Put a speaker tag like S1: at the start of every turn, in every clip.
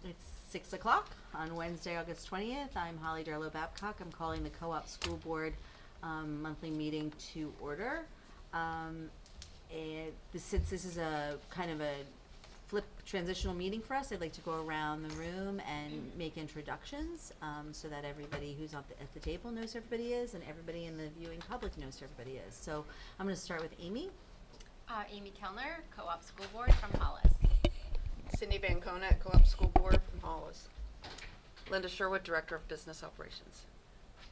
S1: It's 6 o'clock on Wednesday, August 20th. I'm Holly Darlow Babcock. I'm calling the Co-op School Board monthly meeting to order. Since this is a kind of a flip transitional meeting for us, I'd like to go around the room and make introductions so that everybody who's at the table knows who everybody is and everybody in the viewing public knows who everybody is. So I'm going to start with Amy.
S2: Amy Kellner, Co-op School Board from Hollis.
S3: Cindy Van Conant, Co-op School Board from Hollis. Linda Sherwood, Director of Business Operations.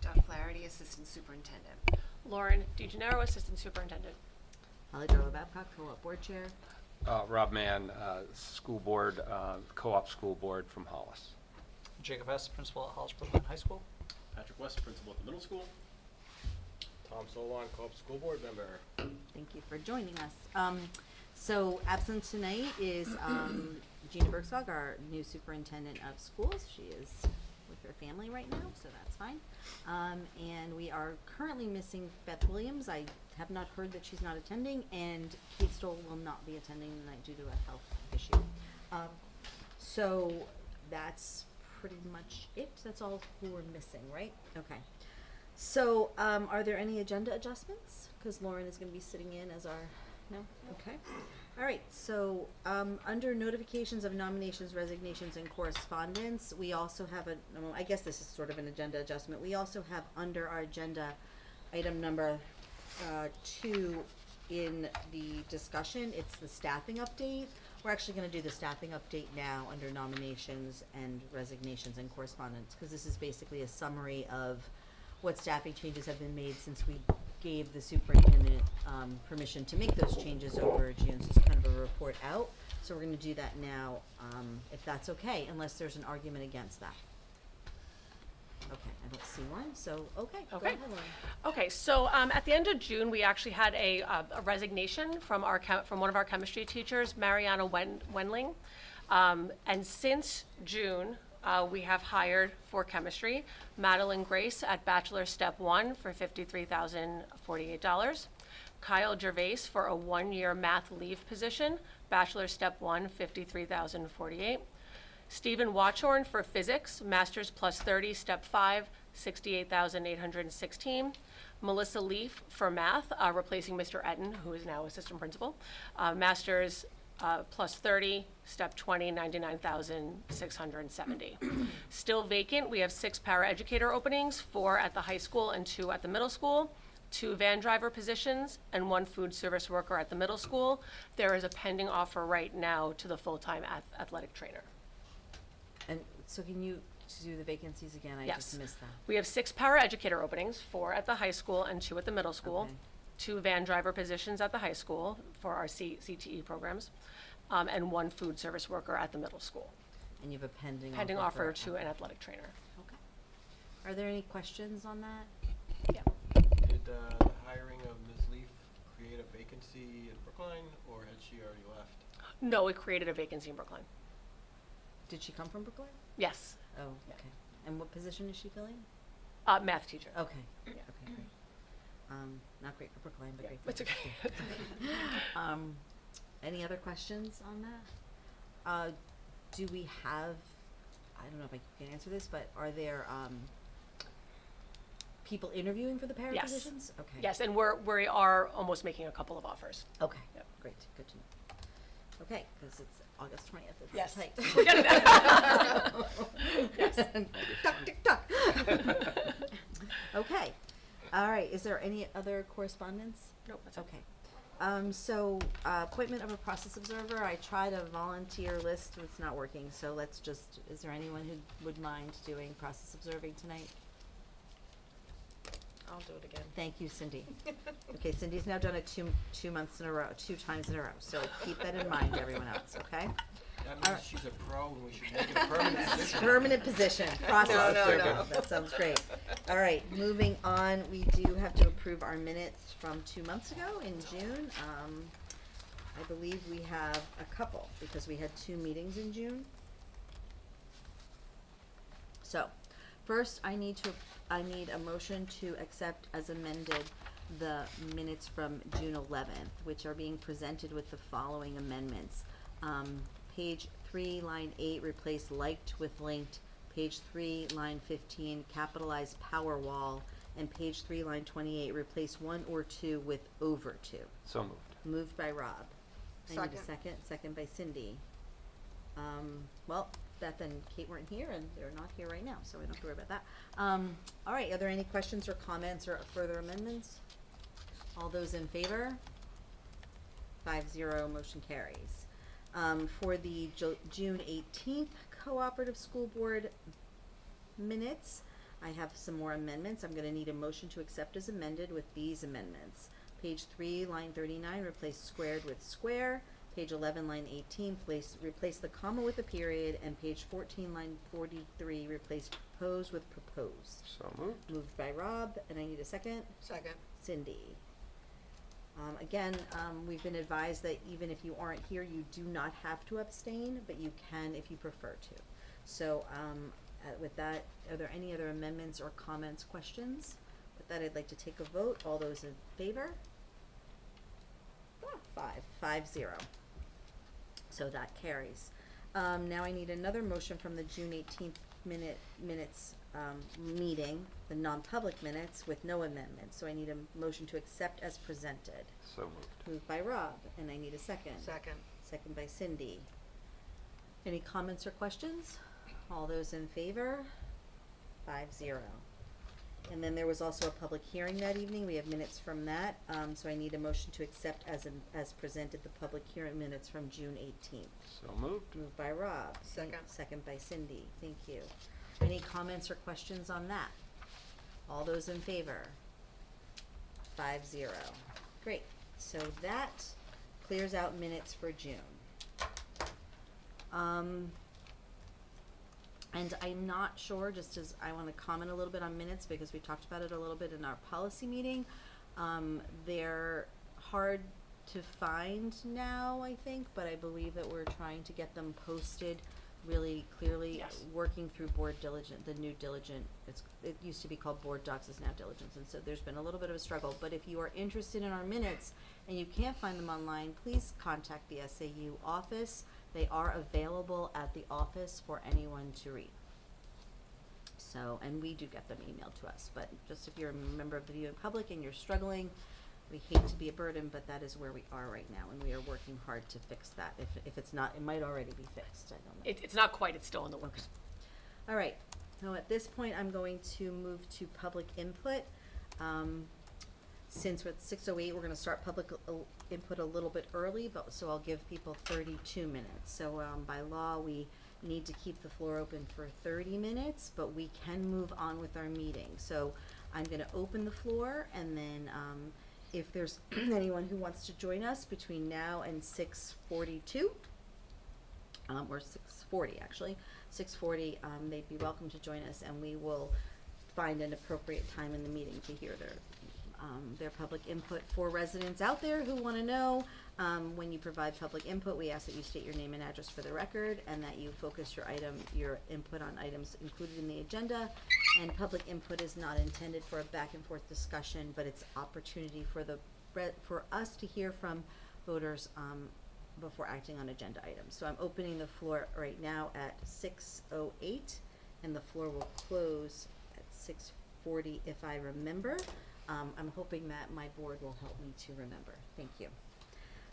S4: Dawn Flaherty, Assistant Superintendent.
S5: Lauren DeGennaro, Assistant Superintendent.
S1: Holly Darlow Babcock, Co-op Board Chair.
S6: Rob Mann, School Board, Co-op School Board from Hollis.
S7: Jacob Hess, Principal at Hollis Brooklyn High School.
S8: Patrick West, Principal at the middle school.
S9: Tom Solon, Co-op School Board Member.
S1: Thank you for joining us. So absent tonight is Gina Bergskog, our new superintendent of schools. She is with her family right now, so that's fine. And we are currently missing Beth Williams. I have not heard that she's not attending, and Kate Stoll will not be attending tonight due to a health issue. So that's pretty much it. That's all who we're missing, right? Okay. So are there any agenda adjustments? Because Lauren is going to be sitting in as our, no? Okay. All right. So under notifications of nominations, resignations, and correspondence, we also have I guess this is sort of an agenda adjustment. We also have under our agenda item number 2 in the discussion. It's the staffing update. We're actually going to do the staffing update now under nominations and resignations and correspondence, because this is basically a summary of what staffing changes have been made since we gave the superintendent permission to make those changes over June. So it's kind of a report out. So we're going to do that now, if that's okay, unless there's an argument against that. Okay, I don't see one. So okay. Go ahead, Lauren.
S5: Okay, so at the end of June, we actually had a resignation from one of our chemistry teachers, Mariana Wendling, and since June. We have hired for chemistry Madeline Grace at Bachelor Step 1 for $53,048. Kyle Gervais for a 1-year math leave position, Bachelor Step 1, $53,048. Stephen Watchorn for physics, Masters plus 30, Step 5, $68,816. Melissa Leaf for math, replacing Mr. Etten, who is now assistant principal, Masters plus 30, step 20, $99,670. Still vacant, we have 6 paraeducator openings, 4 at the high school and 2 at the middle school, 2 van driver positions, and 1 food service worker at the middle school. There is a pending offer right now to the full-time athletic trainer.
S1: And so can you do the vacancies again? I just missed that.
S5: We have 6 paraeducator openings, 4 at the high school and 2 at the middle school.
S1: Okay.
S5: 2 van driver positions at the high school for our CTE programs, and 1 food service worker at the middle school.
S1: And you have a pending
S5: offer to an athletic trainer.
S1: Okay. Are there any questions on that?
S5: Yeah.
S9: Did the hiring of Ms. Leaf create a vacancy in Brookline, or had she already left?
S5: No, it created a vacancy in Brookline.
S1: Did she come from Brookline?
S5: Yes.
S1: Oh,
S5: Yeah.
S1: okay. And what position is she filling?
S5: Math teacher.
S1: Okay.
S5: Yeah.
S1: Okay, great. Not great for Brookline, but
S5: Yeah,
S1: great for
S5: it's okay.
S1: Any other questions on that? Do we have, I don't know if I can answer this, but are there people interviewing for the para
S5: Yes.
S1: positions? Okay.
S5: Yes, and we are almost making a couple of offers.
S1: Okay.
S5: Yep.
S1: Great. Good to know. Okay, because it's August 20th. It's
S5: Yes.
S1: tight.
S5: We're getting there. Yes.
S1: Tuck, tick, tuck. Okay. All right. Is there any other correspondence?
S5: Nope, that's okay.
S1: Okay. So appointment of a process observer. I tried a volunteer list. It's not working. So let's just, is there anyone who would mind doing process observing tonight?
S3: I'll do it again.
S1: Thank you, Cindy. Okay, Cindy's now done it two months in a row, 2 times in a row. So keep that in mind, everyone else, okay?
S9: That means she's a pro, and we should make it a permanent position.
S1: Permanent position, process
S3: No.
S1: observer. That sounds great. All right, moving on, we do have to approve our minutes from 2 months ago in June. I believe we have a couple because we had 2 meetings in June. So, first I need a motion to accept as amended the minutes from June 11th, which are being presented with the following amendments. Page 3, line 8, replace liked with linked. Page 3, line 15, capitalize Powerwall. And page 3, line 28, replace 1 or 2 with over 2.
S6: So moved.
S1: Moved by Rob. I need a
S3: Second.
S1: second by Cindy. Well, Beth and Kate weren't here, and they're not here right now, so we don't have to worry about that. All right, are there any questions or comments or further amendments? All those in favor? 5-0, motion carries. For the June 18th Cooperative School Board minutes, I have some more amendments. I'm gonna need a motion to accept as amended with these amendments. Page 3, line 39, replace squared with square. Page 11, line 18, replace the comma with a period. And page 14, line 43, replace propose with proposed.
S6: So moved.
S1: Moved by Rob, and I need a second.
S3: Second.
S1: Cindy. Again, we've been advised that even if you aren't here, you do not have to abstain, but you can if you prefer to. So, with that, are there any other amendments or comments, questions? With that, I'd like to take a vote. All those in favor? 5-0. So that carries. Now I need another motion from the June 18th minutes meeting, the non-public minutes with no amendments. So I need a motion to accept as presented.
S6: So moved.
S1: Moved by Rob, and I need a second.
S3: Second.
S1: Second by Cindy. Any comments or questions? All those in favor? 5-0. And then there was also a public hearing that evening. We have minutes from that. So I need a motion to accept as presented the public hearing minutes from June 18th.
S6: So moved.
S1: Moved by Rob.
S3: Second.
S1: Second by Cindy. Thank you. Any comments or questions on that? All those in favor? 5-0. Great. So that clears out minutes for June. And I'm not sure, just as I want to comment a little bit on minutes because we talked about it a little bit in our policy meeting. They're hard to find now, I think, but I believe that we're trying to get them posted really clearly.
S5: Yes.
S1: Working through Board Diligent, the new Diligent, it used to be called Board Docs, it's now Diligence, and so there's been a little bit of a struggle. But if you are interested in our minutes and you can't find them online, please contact the SAU office. They are available at the office for anyone to read. So, and we do get them emailed to us, but just if you're a member of the viewing public and you're struggling, we hate to be a burden, but that is where we are right now, and we are working hard to fix that. If it's not, it might already be fixed, I don't know.
S5: It's not quite, it's still in the works.
S1: All right, now at this point, I'm going to move to public input. Since we're at 6:08, we're gonna start public input a little bit early, but, so I'll give people 32 minutes. So, by law, we need to keep the floor open for 30 minutes, but we can move on with our meeting. So, I'm gonna open the floor, and then, if there's anyone who wants to join us between now and 6:42, or 6:40 actually, 6:40, they'd be welcome to join us, and we will find an appropriate time in the meeting to hear their public input. For residents out there who want to know, when you provide public input, we ask that you state your name and address for the record, and that you focus your input on items included in the agenda. And public input is not intended for a back and forth discussion, but it's opportunity for us to hear from voters before acting on agenda items. So I'm opening the floor right now at 6:08, and the floor will close at 6:40 if I remember. I'm hoping that my board will help me to remember. Thank you.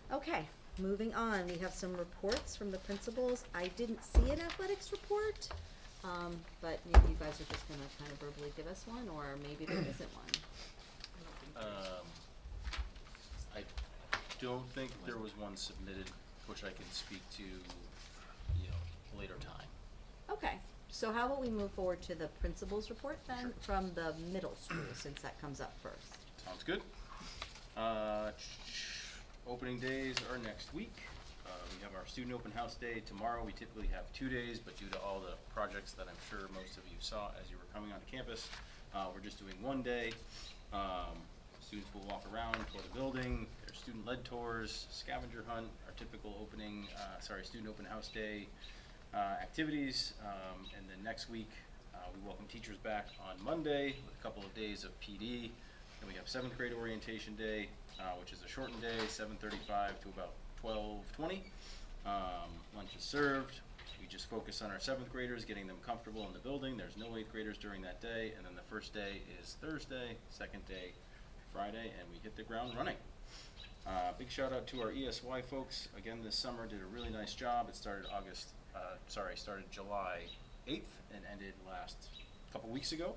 S1: Okay, moving on. We have some reports from the principals. I didn't see an athletics report, but maybe you guys are just gonna kind of verbally give us one, or maybe there isn't one.
S8: I don't think there was one submitted, which I can speak to, later time.
S1: Okay, so how about we move forward to the principal's report then, from the middle school, since that comes up first.
S8: Sounds good. Opening days are next week. We have our student open house day tomorrow. We typically have 2 days, but due to all the projects that I'm sure most of you saw as you were coming onto campus, we're just doing 1 day. Students will walk around, tour the building. There's student-led tours, scavenger hunt, our typical student open house day activities. And then next week, we welcome teachers back on Monday with a couple of days of PD. Then we have 7th grade orientation day, which is a shortened day, 7:35 to about 12:20. Lunch is served. just focus on our 7th graders, getting them comfortable in the building. There's no 8th graders during that day, and then the first day is Thursday, second day Friday, and we hit the ground running. Big shout out to our ESY folks. Again, this summer did a really nice job. It started started July 8th and ended last couple weeks ago.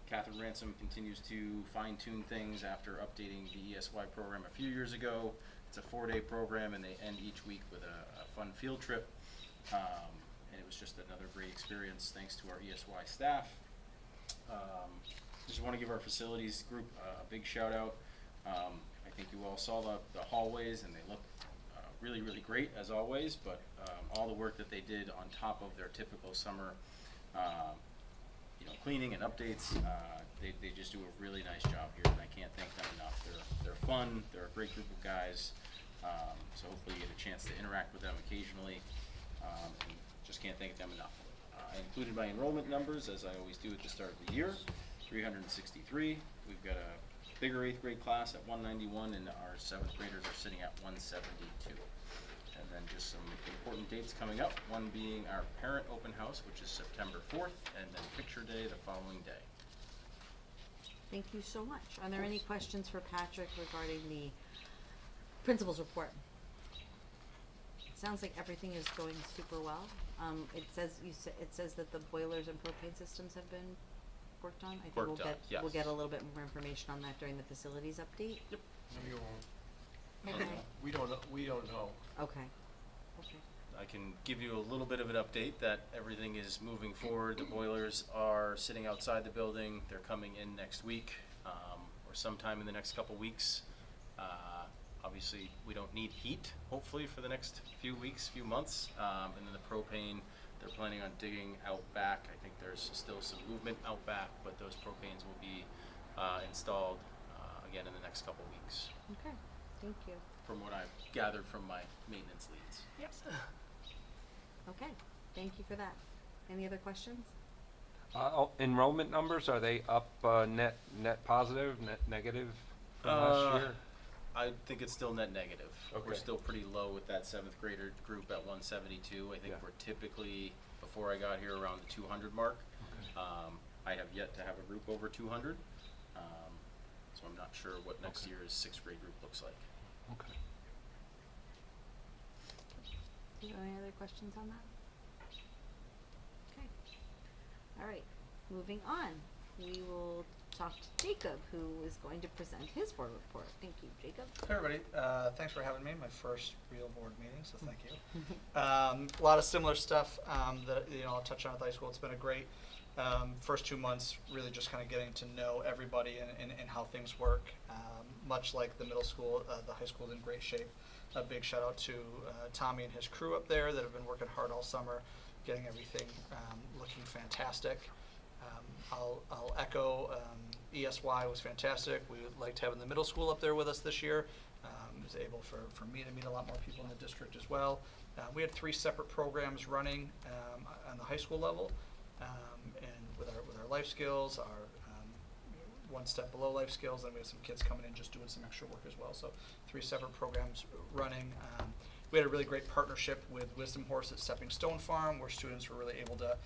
S8: Catherine Ransom continues to fine-tune things after updating the ESY program a few years ago. It's a 4-day program, and they end each week with a fun field trip. And it was just another great experience thanks to our ESY staff. Just want to give our facilities group a big shout out. I think you all saw the hallways, and they look really, really great as always, but all the work that they did on top of their typical summer cleaning and updates, they just do a really nice job here, and I can't thank them enough. They're fun, they're a great group of guys, so hopefully you get a chance to interact with them occasionally, and just can't thank them enough. I included my enrollment numbers, as I always do at the start of the year, 363. We've got a bigger 8th grade class at 191, and our 7th graders are sitting at 172. And then just some important dates coming up, one being our parent open house, which is September 4th, and then picture day the following day.
S1: Thank you so much. Are there any questions for Patrick regarding the principal's report? It sounds like everything is going super well. It says that the boilers and propane systems have been worked on. I think
S8: Worked on, yes.
S1: we'll get a little bit more information on that during the facilities update.
S8: Yep.
S9: No, you won't.
S1: Okay.
S9: We don't know, we don't know.
S1: Okay. Okay.
S8: I can give you a little bit of an update that everything is moving forward. The boilers are sitting outside the building. They're coming in next week, or sometime in the next couple weeks. Obviously, we don't need heat, hopefully, for the next few weeks, few months. And then the propane, they're planning on digging out back. I think there's still some movement out back, but those propanes will be installed again in the next couple weeks,
S1: Okay. Thank you.
S8: from what I've gathered from my maintenance leads.
S5: Yes.
S1: Okay. Thank you for that. Any other questions?
S6: Enrollment numbers, are they up net positive, net negative from last year?
S8: I think it's still net negative. We're
S6: Okay.
S8: still pretty low with that 7th grader group at 172. I think
S6: Yeah.
S8: we're typically, before I got here, around the 200 mark. I have yet to have a group over 200. So I'm not sure what next
S6: Okay.
S8: year's 6th grade group looks like.
S6: Okay.
S1: Do you have any other questions on that? Okay. All right. Moving on. We will talk to Jacob, who is going to present his board report. Thank you, Jacob.
S7: Hey everybody, thanks for having me, my first real board meeting, so thank you. A lot of similar stuff that I'll touch on at the high school. It's been a great first 2 months, really just kind of getting to know everybody and how things work. Much like the middle school, the high school is in great shape. A big shout out to Tommy and his crew up there that have been working hard all summer, getting everything looking fantastic. I'll echo ESY was fantastic. We liked having the middle school up there with us this year. It was able for me to meet a lot more people in the district as well. We had 3 separate programs running on the high school level, and with our life skills, our one step below life skills, then we had some kids coming in just doing some extra work as well. So 3 separate programs running. We had a really great partnership with Wisdom Horse at Stepping Stone Farm, where students were really able to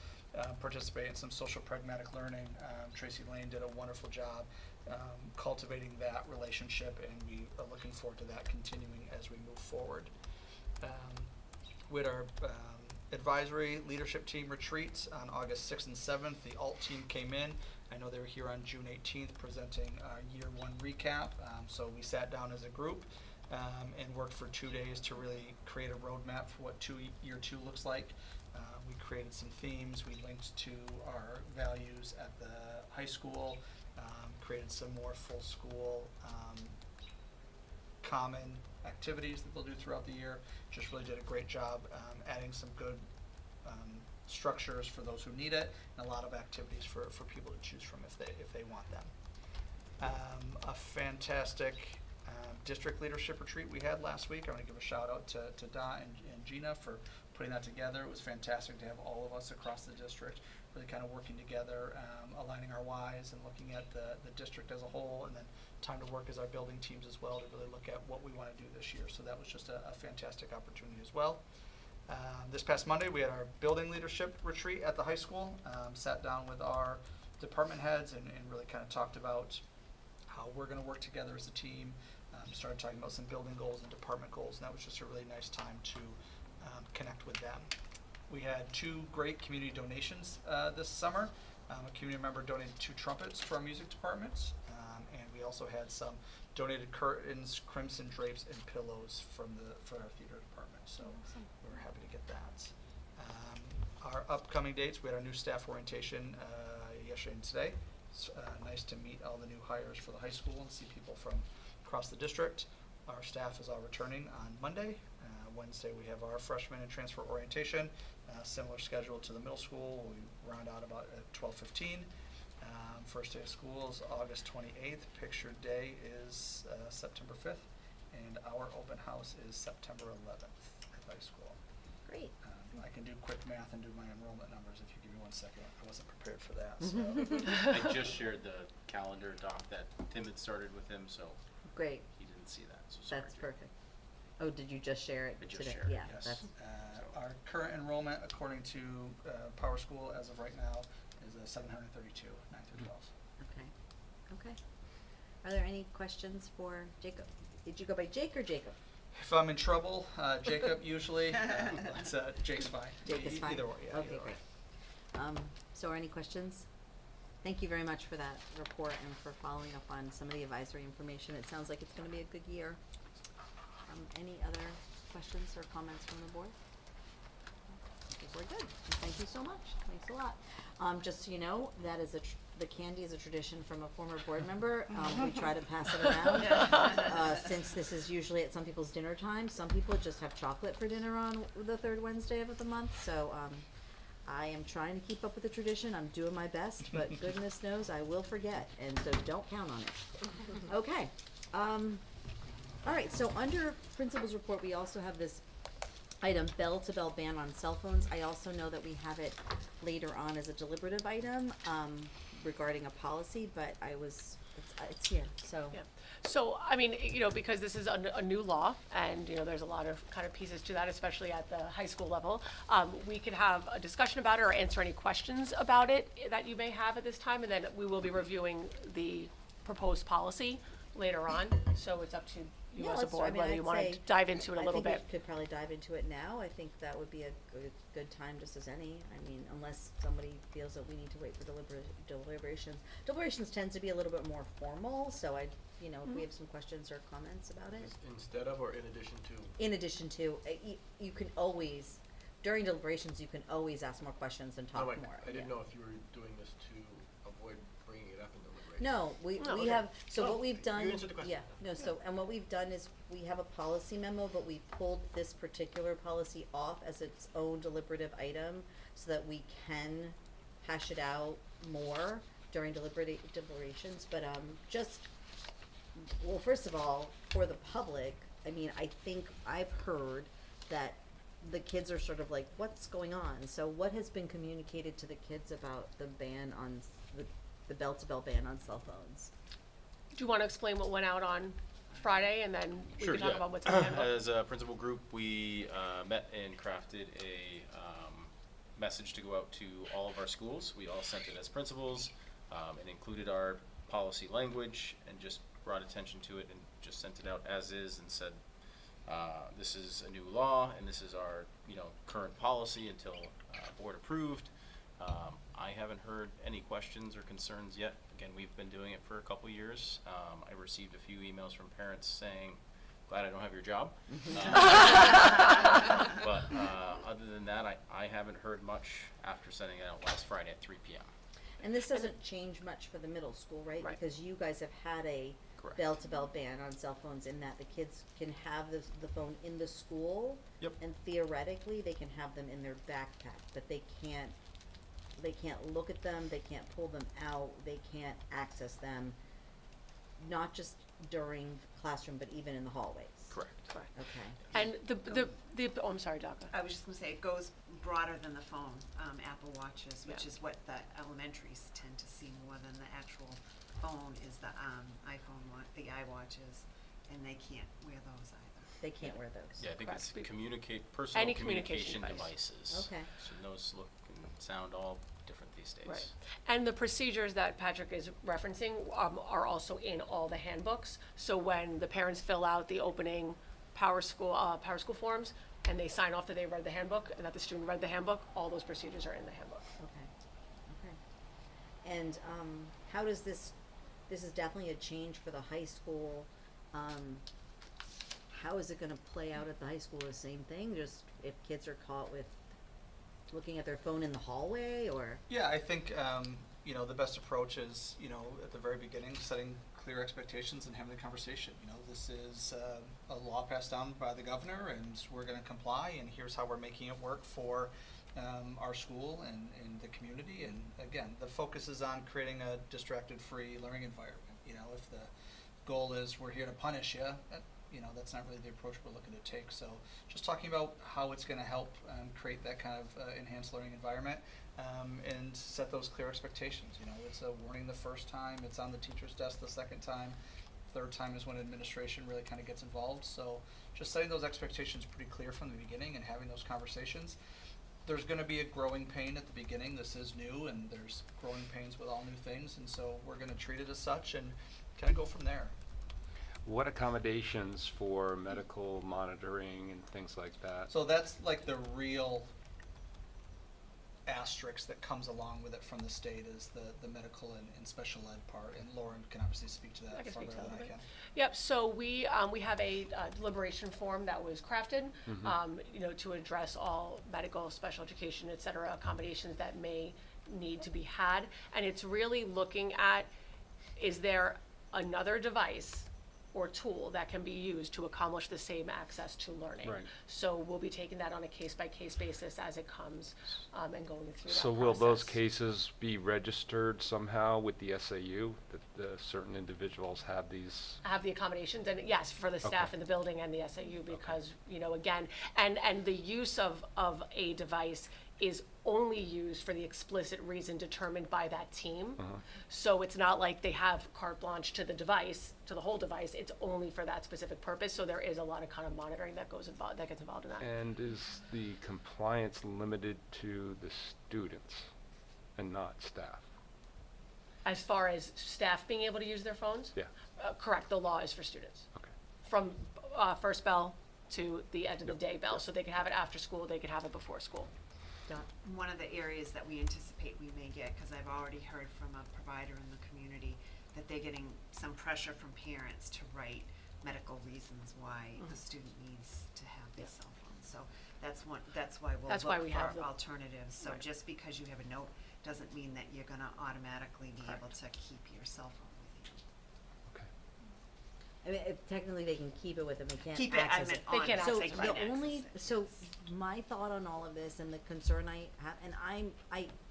S7: participate in some social pragmatic learning. Tracy Lane did a wonderful job cultivating that relationship, and we are looking forward to that continuing as we move forward. We had our advisory leadership team retreats on August 6th and 7th. The alt team came in. I know they were here on June 18th presenting our year 1 recap. So we sat down as a group and worked for 2 days to really create a roadmap for what year 2 looks like. We created some themes. We linked to our values at the high school, created some more full school common activities that they'll do throughout the year. Just really did a great job adding some good structures for those who need it, and a lot of activities for people to choose from if they want them. A fantastic district leadership retreat we had last week. I want to give a shout out to Da and Gina for putting that together. It was fantastic to have all of us across the district really kind of working together, aligning our whys and looking at the district as a whole, and then time to work as our building teams as well to really look at what we want to do this year. So that was just a fantastic opportunity as well. This past Monday, we had our building leadership retreat at the high school. Sat down with our department heads and really kind of talked about how we're going to work together as a team. Started talking about some building goals and department goals, and that was just a really nice time to connect with them. We had 2 great community donations this summer. A community member donated 2 trumpets to our music department, and we also had some donated curtains, crimson drapes, and pillows for our theater department. So we were happy to get that. Our upcoming dates, we had our new staff orientation yesterday and today. It's nice to meet all the new hires for the high school and see people from across the district. Our staff is all returning on Monday. Wednesday we have our freshman and transfer orientation. Similar schedule to the middle school. We round out about at 12:15. First day of school is August 28th. Picture day is September 5th. And our open house is September 11th at high school.
S1: Great.
S7: I can do quick math and do my enrollment numbers if you give me 1 second. I wasn't prepared for that. So.
S8: I just shared the calendar doc that Tim had started with him, so
S1: Great.
S8: he didn't see that, so sorry.
S1: That's perfect. Oh, did you just share it
S8: I just
S1: today?
S8: shared it,
S1: Yeah,
S7: Yes.
S1: that's
S7: Our current enrollment, according to Power School as of right now, is 732, 9 through 12.
S1: okay. Okay. Are there any questions for Jacob? Did you go by Jake or Jacob?
S7: If I'm in trouble, Jacob usually, Jake's fine.
S1: Jake is fine.
S7: Either way, yeah.
S1: Okay,
S7: either way.
S1: great. So are any questions? Thank you very much for that report and for following up on some of the advisory information. It sounds like it's going to be a good year. Any other questions or comments from the board? I think we're good. Thank you so much. Thanks a lot. Just so you know, that is the candy is a tradition from a former board member. We try to pass it around. Since this is usually at some people's dinner time, some people just have chocolate for dinner on the 3rd Wednesday of the month. So I am trying to keep up with the tradition. I'm doing my best, but goodness knows I will forget, and so don't count on it. Okay. All right, so under principal's report, we also have this item, bell-to-bell ban on cell phones. I also know that we have it later on as a deliberative item, regarding a policy, but it's here, so.
S5: Yeah. So, I mean, you know, because this is a new law, and, you know, there's a lot of kind of pieces to that, especially at the high school level, we could have a discussion about it or answer any questions about it that you may have at this time, and then we will be reviewing the proposed policy later on, so it's up to you as a board whether you want to dive into it a little bit.
S1: I think we could probably dive into it now. I think that would be a good time, just as any. I mean, unless somebody feels that we need to wait for deliberations. Deliberations tends to be a little bit more formal, so if we have some questions or comments about it.
S9: Instead of or in addition to?
S1: In addition to, you can always, during deliberations, you can always ask more questions and talk more.
S9: I didn't know if you were doing this to avoid bringing it up in deliberation.
S1: No, we
S9: okay.
S1: have, so
S9: Oh,
S1: what we've done.
S9: you answered the question.
S1: Yeah, no, so, and what we've done is, we have a policy memo, but we pulled this particular policy off as its own deliberative item, so that we can hash it out more during deliberations, but, well, first of all, for the public, I mean, I think I've heard that the kids are sort of like, what's going on? So what has been communicated to the kids about the ban on, the bell-to-bell ban on cell phones?
S5: Do you want to explain what went out on Friday, and then we
S8: Sure,
S5: can talk
S8: yeah.
S5: about what's in the handbook?
S8: As a principal group, we met and crafted a message to go out to all of our schools. We all sent it as principals and included our policy language and just brought attention to it and just sent it out as is and said, this is a new law and this is our current policy until board approved. I haven't heard any questions or concerns yet. Again, we've been doing it for a couple years. I received a few emails from parents saying, glad I don't have your job. But other than that, I haven't heard much after sending it out last Friday at 3 p.m.
S1: And this doesn't change much for the middle school, right?
S5: Right.
S1: Because you guys have had a
S8: Correct.
S1: bell-to-bell ban on cell phones in that the kids can have the phone in the school.
S8: Yep.
S1: And theoretically, they can have them in their backpack, but they can't look at them, they can't pull them out, they can't access them, not just during classroom, but even in the hallways.
S8: Correct.
S5: Correct.
S1: Okay.
S5: And oh, I'm sorry, Daka.
S4: I was just gonna say, it goes broader than the phone, Apple Watches, which
S5: Yeah.
S4: is what the elementaries tend to see more than the actual phone, is the iPhone the iWatches, and they can't wear those either.
S1: they can't wear those.
S8: Yeah, I think
S5: Correct.
S8: it's personal
S5: Any
S8: communication
S5: communication device.
S8: devices.
S1: Okay.
S8: So those look and sound all different these days.
S5: Right. And the procedures that Patrick is referencing are also in all the handbooks. So when the parents fill out the opening Power School forms and they sign off that they read the handbook and that the student read the handbook, all those procedures are in the handbook.
S1: Okay, okay. And, how does this is definitely a change for the high school. How is it gonna play out at the high school? The same thing, just if kids are caught with looking at their phone in the hallway, or?
S7: Yeah, I think, you know, the best approach is, you know, at the very beginning, setting clear expectations and having the conversation. You know, this is a law passed down by the governor, and we're going to comply, and here's how we're making it work for our school and the community. And again, the focus is on creating a distracted-free learning environment. You know, if the goal is we're here to punish you, you know, that's not really the approach we're looking to take. So just talking about how it's going to help create that kind of enhanced learning environment, and set those clear expectations. You know, it's a warning the first time, it's on the teacher's desk the second time, third time is when administration really kind of gets involved. So just setting those expectations pretty clear from the beginning and having those conversations. There's going to be a growing pain at the beginning. This is new, and there's growing pains with all new things, and so we're going to treat it as such and kind of go from there.
S6: What accommodations for medical monitoring and things like that?
S7: So that's like the real asterisk that comes along with it from the state is the medical and special ed part, and Lauren can obviously speak to that
S5: I can
S7: far
S5: speak to
S7: better
S5: that a
S7: than I
S5: little
S7: can.
S5: bit. Yep, so we have a deliberation form that was crafted, you know, to address all medical, special education, et cetera, accommodations that may need to be had. And it's really looking at, is there another device or tool that can be used to accomplish the same access to learning?
S6: Right.
S5: So we'll be taking that on a case-by-case basis as it comes, and going through that
S6: So will those
S5: process.
S6: cases be registered somehow with the SAU, that certain individuals have these?
S5: Have the accommodations, and yes, for the staff
S6: Okay.
S5: in the building and the SAU, because, you know, again, and the use of a device is only used for the explicit reason determined by that team. So it's not like they have carte blanche to the device, to the whole device, it's only for that specific purpose, so there is a lot of kind of monitoring that gets involved in that.
S6: And is the compliance limited to the students and not staff?
S5: As far as staff being able to use their phones?
S6: Yeah,
S5: Correct, the law is for students,
S6: okay.
S5: from first bell to the end of the day bell, so they could have it after school, they could have it before school.
S1: Dot.
S4: One of the areas that we anticipate we may get, because I've already heard from a provider in the community, that they're getting some pressure from parents to write medical reasons why the student needs to have their cell phone. So that's why we'll
S5: That's why
S4: look
S5: we have
S4: for
S5: the-
S4: alternatives. So
S5: Right.
S4: just because you have a note doesn't mean that you're gonna automatically be able
S5: Correct.
S4: to keep your cell phone with you.
S6: Okay.
S1: I mean, technically they can keep it with them, they can't
S4: Keep it, I
S1: access
S4: meant
S1: it.
S5: They
S4: on,
S5: can't
S1: So
S4: they
S5: access
S4: can't
S5: it.
S1: the
S4: access
S1: only,
S4: it.
S1: so my thought on all of this and the concern I have, and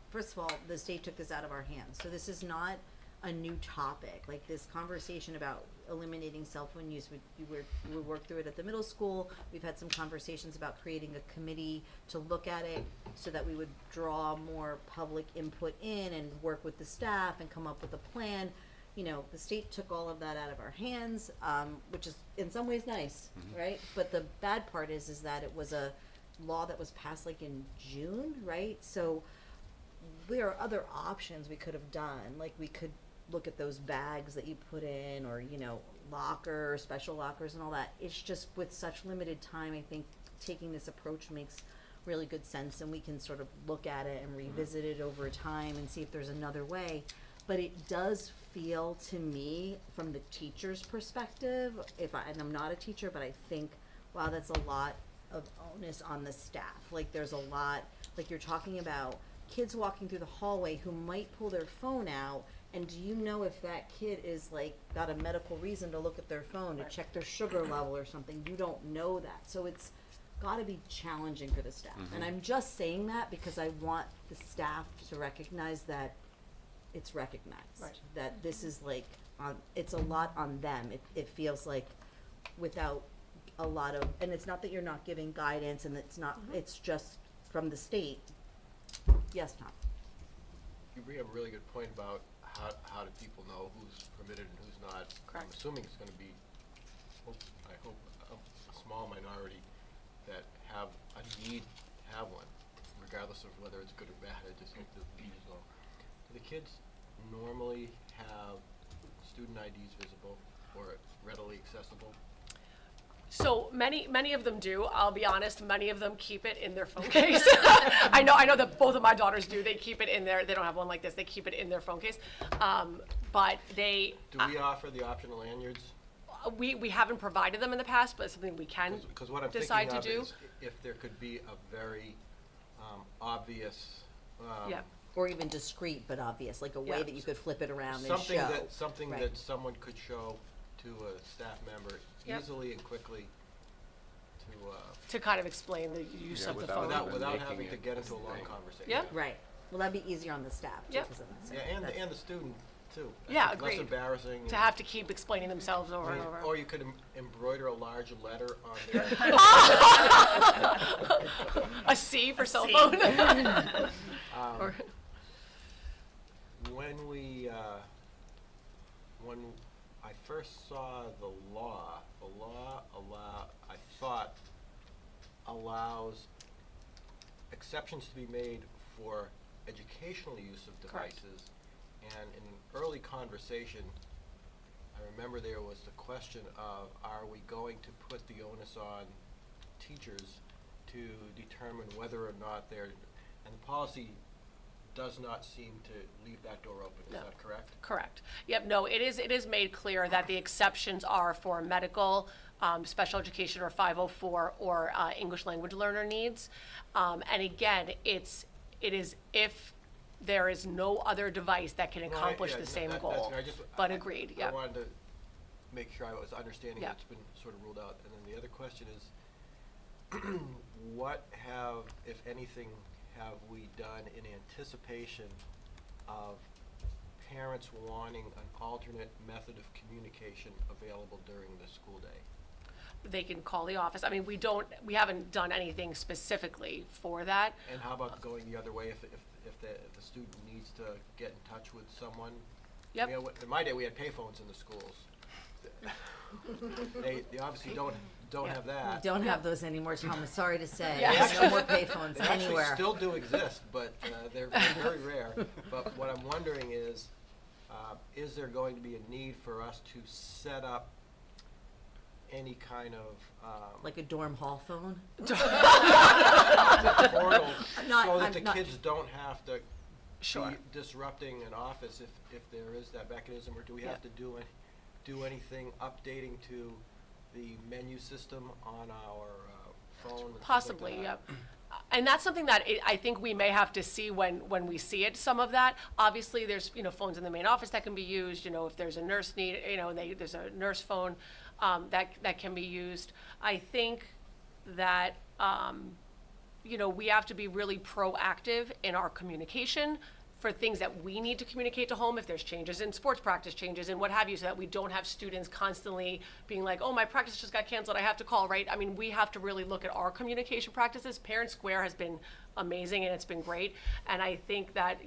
S1: first of all, the state took this out of our hands, so this is not a new topic. Like this conversation about eliminating cell phone use, we worked through it at the middle school. We've had some conversations about creating a committee to look at it so that we would draw more public input in and work with the staff and come up with a plan. You know, the state took all of that out of our hands, which is in some ways nice, right? But the bad part is that it was a law that was passed like in June, right? So there are other options we could have done. Like we could look at those bags that you put in, or, you know, locker, special lockers and all that. It's just with such limited time, I think taking this approach makes really good sense, and we can sort of look at it and revisit it over time and see if there's another way. But it does feel to me, from the teacher's perspective, and I'm not a teacher, but I think, wow, that's a lot of onus on the staff. Like there's a lot, like you're talking about kids walking through the hallway who might pull their phone out, and do you know if that kid is like got a medical reason to look at their phone to check their sugar level or something? You don't know that. So it's gotta be challenging for the staff. And I'm just saying that because I want the staff to recognize that it's recognized.
S5: Right.
S1: That this is like, it's a lot on them. It feels like without a lot of, and it's not that you're not giving guidance, and it's not, it's just from the state. Yes, Tom?
S9: You bring up a really good point about how do people know who's permitted and who's not.
S5: Correct.
S9: I'm assuming it's gonna be, I hope, small minority that have a need to have one, regardless of whether it's good or bad. I just hope that these know. Do the kids normally have student IDs visible or readily accessible?
S5: So many of them do. I'll be honest, many of them keep it in their phone case. I know that both of my daughters do. They keep it in there. They don't have one like this. They keep it in their phone case. But they.
S9: Do we offer the optional lanyards?
S5: We haven't provided them in the past, but it's something we can
S9: Because what I'm
S5: decide
S9: thinking
S5: to
S9: of
S5: do.
S9: is if there could be a very obvious.
S5: Yeah.
S1: Or even discreet but obvious, like a way
S5: Yeah.
S1: that you could flip it around and
S9: Something
S1: show.
S9: something
S1: Right.
S9: that someone could show to a staff member
S5: Yep.
S9: easily and quickly
S5: To kind of explain the use
S6: Yeah,
S5: of the
S6: without
S5: phone.
S9: without
S6: making
S9: having to
S6: it
S9: get into a
S6: a
S9: long
S6: thing.
S9: conversation.
S5: Yep.
S1: Right. Well, that'd be easier on the staff too,
S5: Yep.
S1: 'cause of that. So
S9: Yeah,
S1: that's-
S9: and the student too. I
S5: Yeah,
S9: think less
S5: agreed.
S9: embarrassing.
S5: To have to keep explaining themselves over and over.
S9: Or you could embroider a large letter on there.
S5: A C for cell
S1: C.
S5: phone. Or-
S9: When I first saw the law I thought allows exceptions to be made for educational use of
S5: Correct.
S9: devices. And in an early conversation, I remember there was the question of, are we going to put the onus on teachers to determine whether or not they're, and the policy does not seem to leave that door open, is
S5: No.
S9: that correct?
S5: Correct. Yep, no, it is made clear that the exceptions are for medical, special education or 504 or English language learner needs. And again, it is if there is no other device that can
S9: No,
S5: accomplish
S9: yeah,
S5: the same
S9: that's-
S5: goal.
S9: I just-
S5: But agreed,
S9: I
S5: yeah.
S9: wanted to make sure I was understanding
S5: Yeah.
S9: that's been sort of ruled out. And then the other question is, what have, if anything, have we done in anticipation of parents wanting an alternate method of communication available during the school day?
S5: They can call the office. I mean, we haven't done anything specifically for that.
S9: And how about going the other way if the student needs to get in touch with someone?
S5: Yep.
S9: You know, in my day, we had payphones in the schools. They obviously don't
S5: Yeah.
S9: have
S1: We
S9: that.
S1: don't have those anymore, Tom. I'm sorry to say.
S5: Yeah.
S1: There's no more payphones
S9: They actually
S1: anywhere.
S9: still do exist, but they're very rare. But what I'm wondering is there going to be a need for us to set up any kind of
S1: Like a dorm hall phone?
S9: portal
S1: Not-
S9: so that
S1: I'm
S9: the
S1: not-
S9: kids don't have to
S5: Sure.
S9: be disrupting an office if there is that mechanism, or do we have to do anything updating to the menu system on our phone? and things like
S5: Possibly,
S9: that?
S5: yep. And that's something that I think we may have to see when we see it, some of that. Obviously, there's, phones in the main office that can be used, if there's a nurse need, and there's a nurse phone, that can be used. I think that, we have to be really proactive in our communication for things that we need to communicate to home, if there's changes in sports practice, changes in what have you, so that we don't have students constantly being like, oh, my practice just got canceled, I have to call, right? I mean, we have to really look at our communication practices. Parent Square has been amazing and it's been great. And I think that,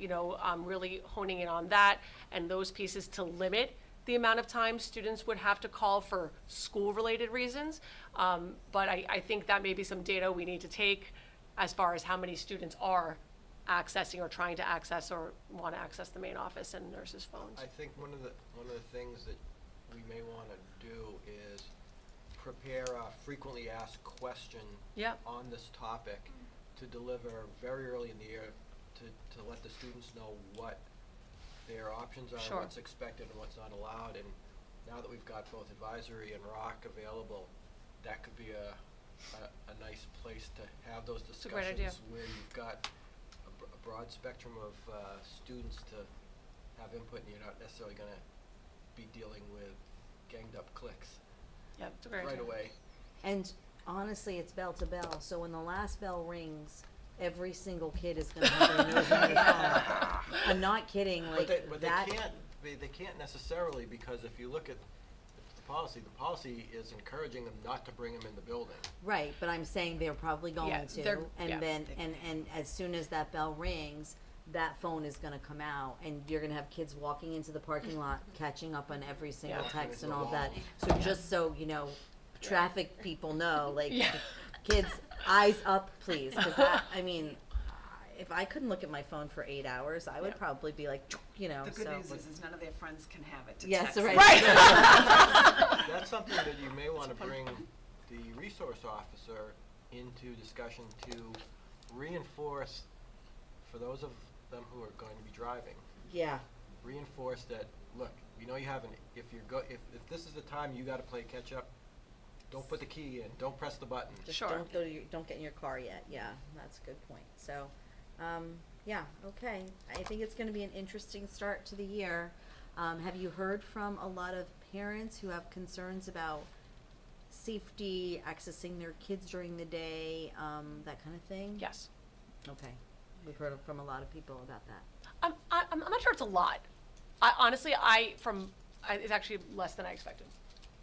S5: really honing in on that and those pieces to limit the amount of time students would have to call for school-related reasons. But I think that may be some data we need to take as far as how many students are accessing or trying to access or want to access the main office and nurses' phones.
S9: I think one of the things that we may want to do is prepare a frequently asked question
S5: Yep.
S9: on this topic to deliver very early in the year to let the students know what their options are,
S5: Sure.
S9: what's expected and what's not allowed. And now that we've got both advisory and ROC available, that could be a nice place to have those
S5: a
S9: discussions
S5: great idea.
S9: where you've got a broad spectrum of students to have input, and you're not necessarily going to be dealing with ganged up cliques
S5: Yep, it's a great
S9: right
S5: idea.
S9: away.
S1: And honestly, it's bell to bell. So when the last bell rings, every single kid is going to have their nose on their phone. I'm not kidding. Like
S9: But
S1: that.
S9: they can't necessarily, because if you look at the policy is encouraging them not to bring them in the building.
S1: Right, but I'm saying they're probably going
S5: Yeah,
S1: to,
S5: they're-
S1: and
S5: yeah.
S1: then, and as soon as that bell rings, that phone is gonna come out, and you're gonna have kids walking into the parking lot, catching up on every single
S5: Yeah.
S1: text and all of that. So just so, traffic people know, like,
S5: Yeah.
S1: kids, eyes up, please, because that, I mean, if I couldn't look at my phone for 8 hours, I would
S5: Yeah.
S1: probably be like, you know,
S4: The good
S1: so.
S4: news is none of their friends can have it to
S1: Yes,
S4: text.
S1: right.
S9: That's something that you may want to bring the resource officer into discussion to reinforce, for those of them who are going to be driving,
S1: Yeah,
S9: reinforce that, look, we know you haven't, if if this is the time you gotta play catch up, don't put the key in, don't press the button.
S1: just
S5: Sure.
S1: don't get in your car yet, yeah, that's a good point, so, yeah, okay, I think it's gonna be an interesting start to the year. Have you heard from a lot of parents who have concerns about safety, accessing their kids during the day, that kind of thing?
S5: Yes.
S1: Okay, we've heard from a lot of people about that.
S5: I'm not sure it's a lot. Honestly, it's actually less than I expected.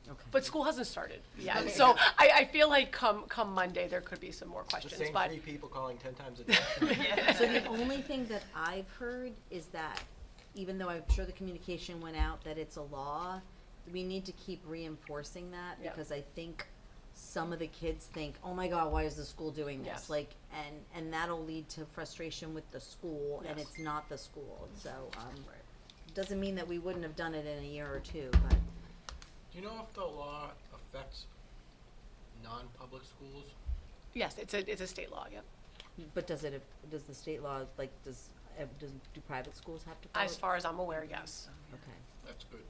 S1: Okay.
S5: But school hasn't started yet,
S1: Okay.
S5: so I feel like come Monday, there could be some more
S9: The
S5: questions,
S9: same
S5: but.
S9: 3 people calling 10 times a day.
S1: So the only thing that I've heard is that, even though I'm sure the communication went out that it's a law, we need to keep reinforcing that,
S5: Yeah.
S1: because I think some of the kids think, oh my God, why is the school doing this?
S5: Yes.
S1: Like, and that'll lead to frustration with the school, and
S5: Yes.
S1: it's not the school, so, doesn't mean that we wouldn't have done it in a year or two, but,
S9: Do you know if the law affects non-public schools?
S5: Yes, it's a state law, yep.
S1: but does the state law, like, do private schools have to follow?
S5: As far as I'm aware, yes.
S1: Okay.
S9: That's good.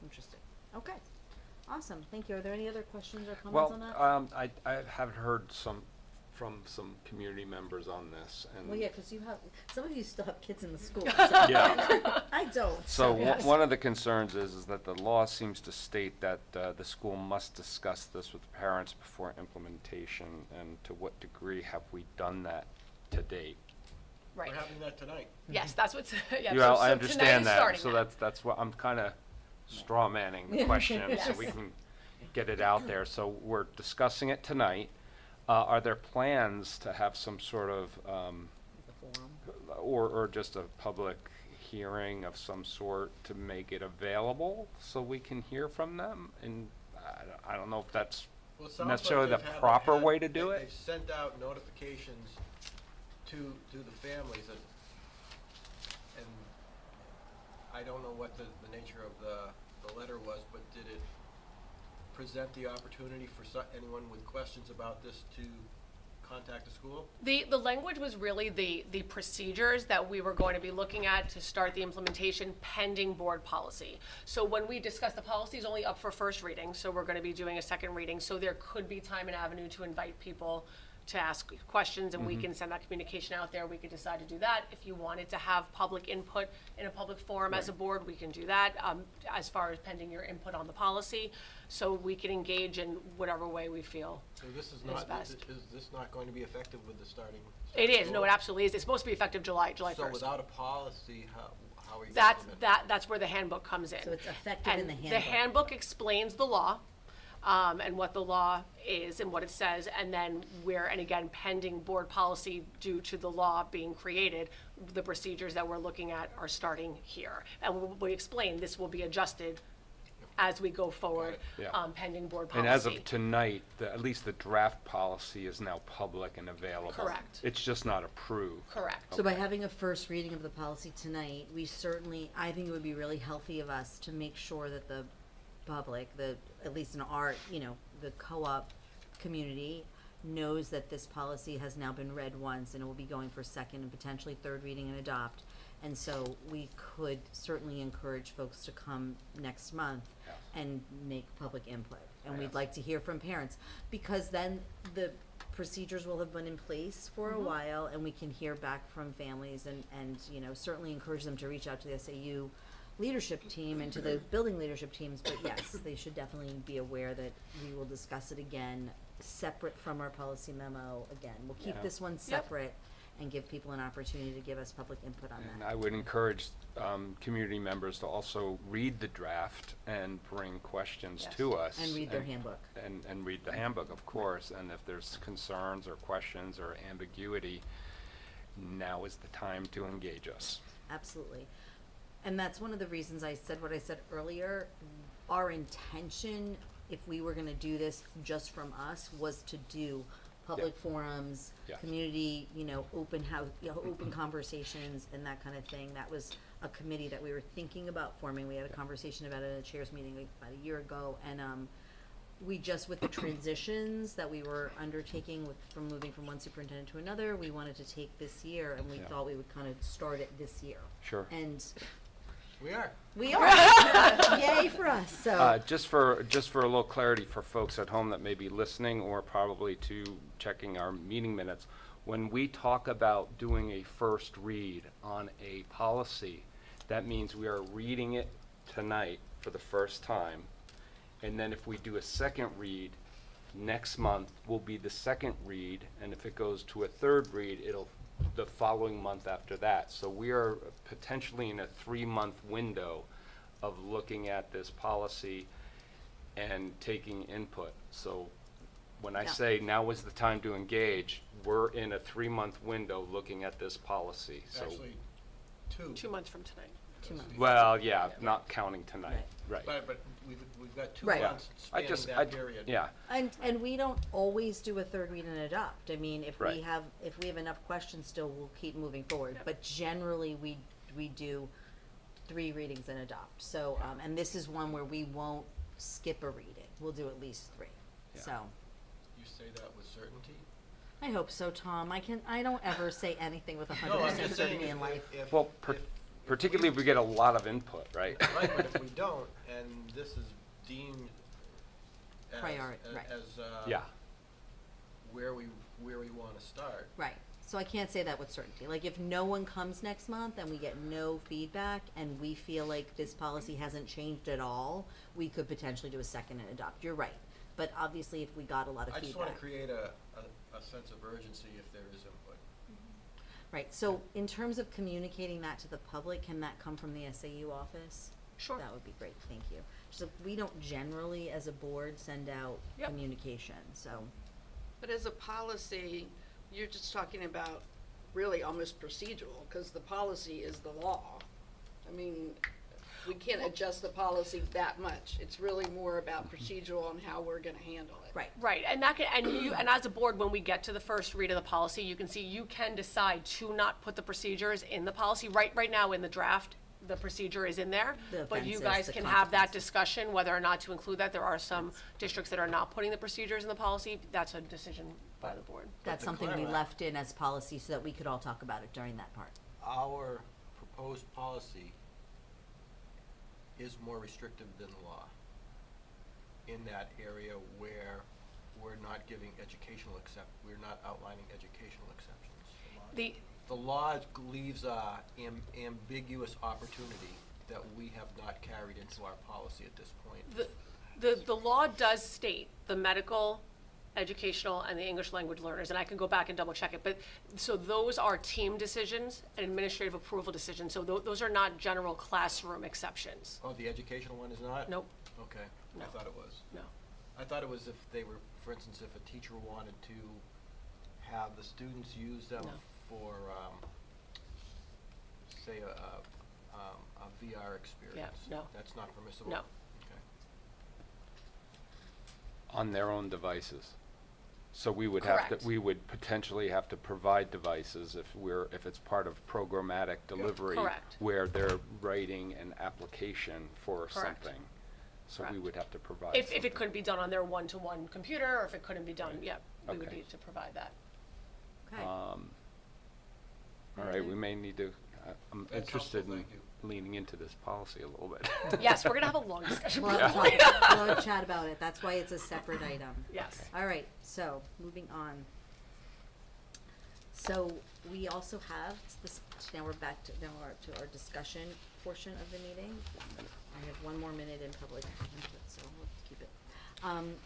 S1: Interesting. Okay. Awesome. Thank you. Are there any other questions or comments
S6: Well,
S1: on that?
S6: I have heard from some community members on this, and.
S1: Well, yeah, because some of you still have kids in the school. So.
S6: Yeah.
S1: I don't.
S6: So
S5: Yes.
S6: one of the concerns is that the law seems to state that the school must discuss this with the parents before implementation, and to what degree have we done that to date?
S5: Right.
S9: We're having that tonight.
S5: Yes, that's what's, yeah.
S6: Well,
S5: so
S6: I
S5: tonight
S6: understand
S5: is
S6: that,
S5: starting
S6: so
S5: that.
S6: that's what I'm kind of straw manning the question, so we
S5: Yes.
S6: can get it out there. So we're discussing it tonight. Are there plans to have some sort of,
S1: The forum.
S6: or just a public hearing of some sort to make it available so we can hear from them? And I don't know if that's
S9: Well, it sounds like
S6: necessarily the
S9: they've
S6: proper way to do
S9: they've
S6: it.
S9: sent out notifications to the families, and I don't know what the nature of the letter was, but did it present the opportunity for anyone with questions about this to contact the school?
S5: The language was really the procedures that we were going to be looking at to start the implementation pending board policy. So when we discuss, the policy is only up for first reading, so we're gonna be doing a second reading, so there could be time and avenue to invite people to ask questions, and we can send that communication out there. We could decide to do that. If you wanted to have public input in a public forum as a board, we can do that, as far as pending your input on the policy. So we can engage in whatever way we feel.
S9: So this is
S5: Is
S9: not,
S5: best.
S9: is this not going to be effective with the starting?
S5: It is, no,
S9: school?
S5: it absolutely is. It's supposed to be effective July 1st.
S9: So without a policy, how are you gonna implement it?
S5: That's where the handbook comes in.
S1: So it's effective in the
S5: And
S1: handbook.
S5: the handbook explains the law, and what the law is and what it says, and then and again, pending board policy due to the law being created, the procedures that we're looking at are starting here. And we explain this will be adjusted as we go forward,
S6: Yeah.
S5: pending board policy.
S6: And as of tonight, at least the draft policy is now public and available.
S5: Correct.
S6: It's just not approved.
S5: Correct.
S1: So by having a first reading of the policy tonight, I think it would be really healthy of us to make sure that the public, at least in our, the co-op community, knows that this policy has now been read once and it will be going for second and potentially third reading and adopt. And so we could certainly encourage folks to come next month and make public input. And we'd like to hear from parents, because then the procedures will have been in place for a while, and we can hear back from families and certainly encourage them to reach out to the SAU leadership team and to the building leadership teams. But yes, they should definitely be aware that we will discuss it again, separate from our policy memo again. We'll keep
S6: Yeah.
S1: this one separate and give people an opportunity to give us public input on
S6: And
S1: that.
S6: I would encourage community members to also read the draft and bring questions
S5: Yes.
S6: to us.
S1: And read their handbook.
S6: And read the handbook, of course, and if there's concerns or questions or ambiguity, now is the time to engage us.
S1: Absolutely. And that's one of the reasons I said what I said earlier. Our intention if we were gonna do this just from us, was to do public forums,
S6: Yes.
S1: community, open house, open conversations and that kind of thing. That was a committee that we were thinking about forming. We had a conversation about it at a chairs meeting like about a year ago, and we just, with the transitions that we were undertaking from moving from one superintendent to another, we wanted to take this year, and we
S6: Yeah.
S1: thought we would kind of start it this year.
S6: Sure.
S1: And
S9: We are.
S1: we are. Yay for us. So
S6: Just for a little clarity for folks at home that may be listening or probably to checking our meeting minutes, when we talk about doing a first read on a policy, that means we are reading it tonight for the first time. And then if we do a second read, next month will be the second read, and if it goes to a third read, it'll the following month after that. So we are potentially in a 3-month window of looking at this policy and taking input. So when I
S1: Yeah.
S6: say now is the time to engage, we're in a 3-month window looking at this policy. So,
S9: Actually, 2.
S5: 2 months from tonight.
S1: 2 months.
S6: well, yeah, not counting tonight, right.
S9: But we've got 2
S1: Right.
S9: months
S6: I
S9: spanning that period.
S6: yeah,
S1: And we don't always do a third read and adopt. I mean, if we
S6: Right.
S1: have enough questions still, we'll keep moving forward.
S5: Yep.
S1: But generally, we do 3 readings and adopt. So, and this is one where we won't skip a reading. We'll do at least 3.
S6: Yeah.
S1: So,
S9: You say that with certainty?
S1: I hope so, Tom. I don't ever say anything with
S9: No, I'm
S1: 100%
S9: just saying
S1: certainty in life.
S9: if
S6: well, particularly if we get a lot of input, right?
S9: Right, but if we don't, and this is deemed as,
S1: Right.
S6: Yeah,
S9: where we wanna start.
S1: Right. So I can't say that with certainty. Like, if no one comes next month and we get no feedback and we feel like this policy hasn't changed at all, we could potentially do a second and adopt. You're right. But obviously, if we got a lot of
S9: I just wanna
S1: feedback.
S9: create a sense of urgency if there is input.
S1: Right. So in terms of communicating that to the public, can that come from the SAU office?
S5: Sure.
S1: That would be great. Thank you. So we don't generally, as a board, send out
S5: Yep.
S1: communication. So,
S10: But as a policy, you're just talking about really almost procedural, because the policy is the law. I mean, we can't adjust the policy that much. It's really more about procedural and how we're gonna handle it.
S1: right.
S5: Right, and that can, and as a board, when we get to the first read of the policy, you can see you can decide to not put the procedures in the policy. Right now in the draft, the procedure is in there,
S1: The
S5: but you
S1: offenses,
S5: guys
S1: the
S5: can have that
S1: consequences.
S5: discussion whether or not to include that. There are some districts that are not putting the procedures in the policy. That's a decision by the board.
S1: That's
S9: to
S1: something we
S9: clarify-
S1: left in as policy so that we could all talk about it during that part.
S9: Our proposed policy is more restrictive than the law in that area where we're not giving we're not outlining educational exceptions. The law leaves a ambiguous opportunity that we have not carried into our policy at this point.
S5: The law does state the medical, educational, and the English language learners, and I can go back and double check it, but, so those are team decisions and administrative approval decisions, so those are not general classroom exceptions.
S9: Oh, the educational one is not?
S5: Nope,
S9: Okay,
S5: No.
S9: I thought it was.
S5: no.
S9: I thought it was if they were, for instance, if a teacher wanted to have the students use them
S5: No.
S9: for, say, a VR experience.
S5: no.
S9: That's not permissible?
S5: No.
S9: Okay.
S6: on their own devices. So we would
S5: Correct.
S6: we would potentially have to provide devices if it's part of programmatic delivery.
S5: Correct.
S6: Where they're writing an application for
S5: Correct.
S6: something. So we
S5: Correct.
S6: would have to provide
S5: If it
S6: something.
S5: couldn't be done on their one-to-one computer, or if it couldn't be done,
S6: Right.
S5: yeah, we would
S6: Okay.
S5: need to provide that.
S1: Okay.
S6: All right, we may need to, I'm
S9: That's
S6: interested
S9: helpful,
S6: in
S9: thank you.
S6: leaning into this policy a little bit.
S5: Yes, we're gonna have a long discussion.
S1: We'll have
S5: probably.
S1: to talk, we'll have a chat about it. That's why it's a separate item.
S5: Yes.
S1: All right, so moving on. So we also have this, now we're to our discussion portion of the meeting. I have 1 more minute in public input, so we'll keep it.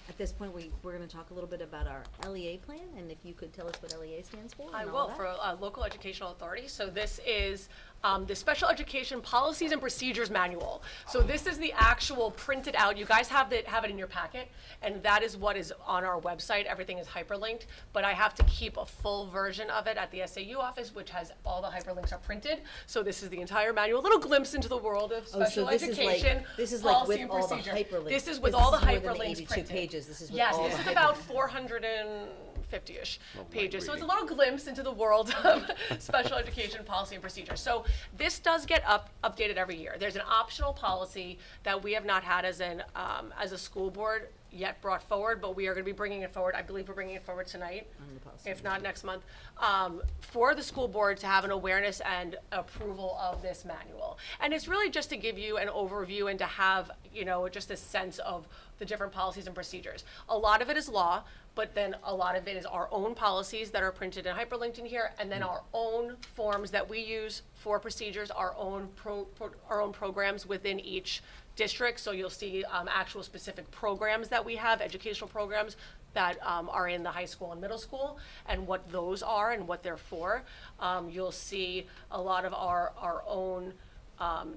S1: At this point, we're gonna talk a little bit about our LEA plan, and if you could tell us what LEA stands for
S5: I
S1: and all
S5: will,
S1: that.
S5: for Local Educational Authority. So this is the Special Education Policies and Procedures Manual. So this is the actual printed out, you guys have it in your packet, and that is what is on our website. Everything is hyperlinked, but I have to keep a full version of it at the SAU office, which has all the hyperlinks are printed. So this is the entire manual, a little glimpse into the world of
S1: Oh,
S5: special
S1: so this is like-
S5: education,
S1: this is like
S5: policy
S1: with
S5: and
S1: all the
S5: procedure.
S1: hyperlinks.
S5: This is with
S1: This
S5: all the
S1: is more than
S5: hyperlinks,
S1: 52
S5: printed.
S1: pages. This is with
S5: Yes,
S1: all
S5: this
S1: the
S5: is about 450-ish
S6: Little
S5: pages. So
S6: light
S5: it's a little glimpse into the world of special education policy and procedure. So this does get updated every year. There's an optional policy that we have not had as a school board yet brought forward, but we are going to be bringing it forward. I believe we're bringing it forward tonight,
S1: On the policy.
S5: if not next month, for the school board to have an awareness and approval of this manual. And it's really just to give you an overview and to have, just a sense of the different policies and procedures. A lot of it is law, but then a lot of it is our own policies that are printed and hyperlinked in here, and then our own forms that we use for procedures, our own programs within each district. So you'll see actual specific programs that we have, educational programs that are in the high school and middle school, and what those are and what they're for. You'll see a lot of our own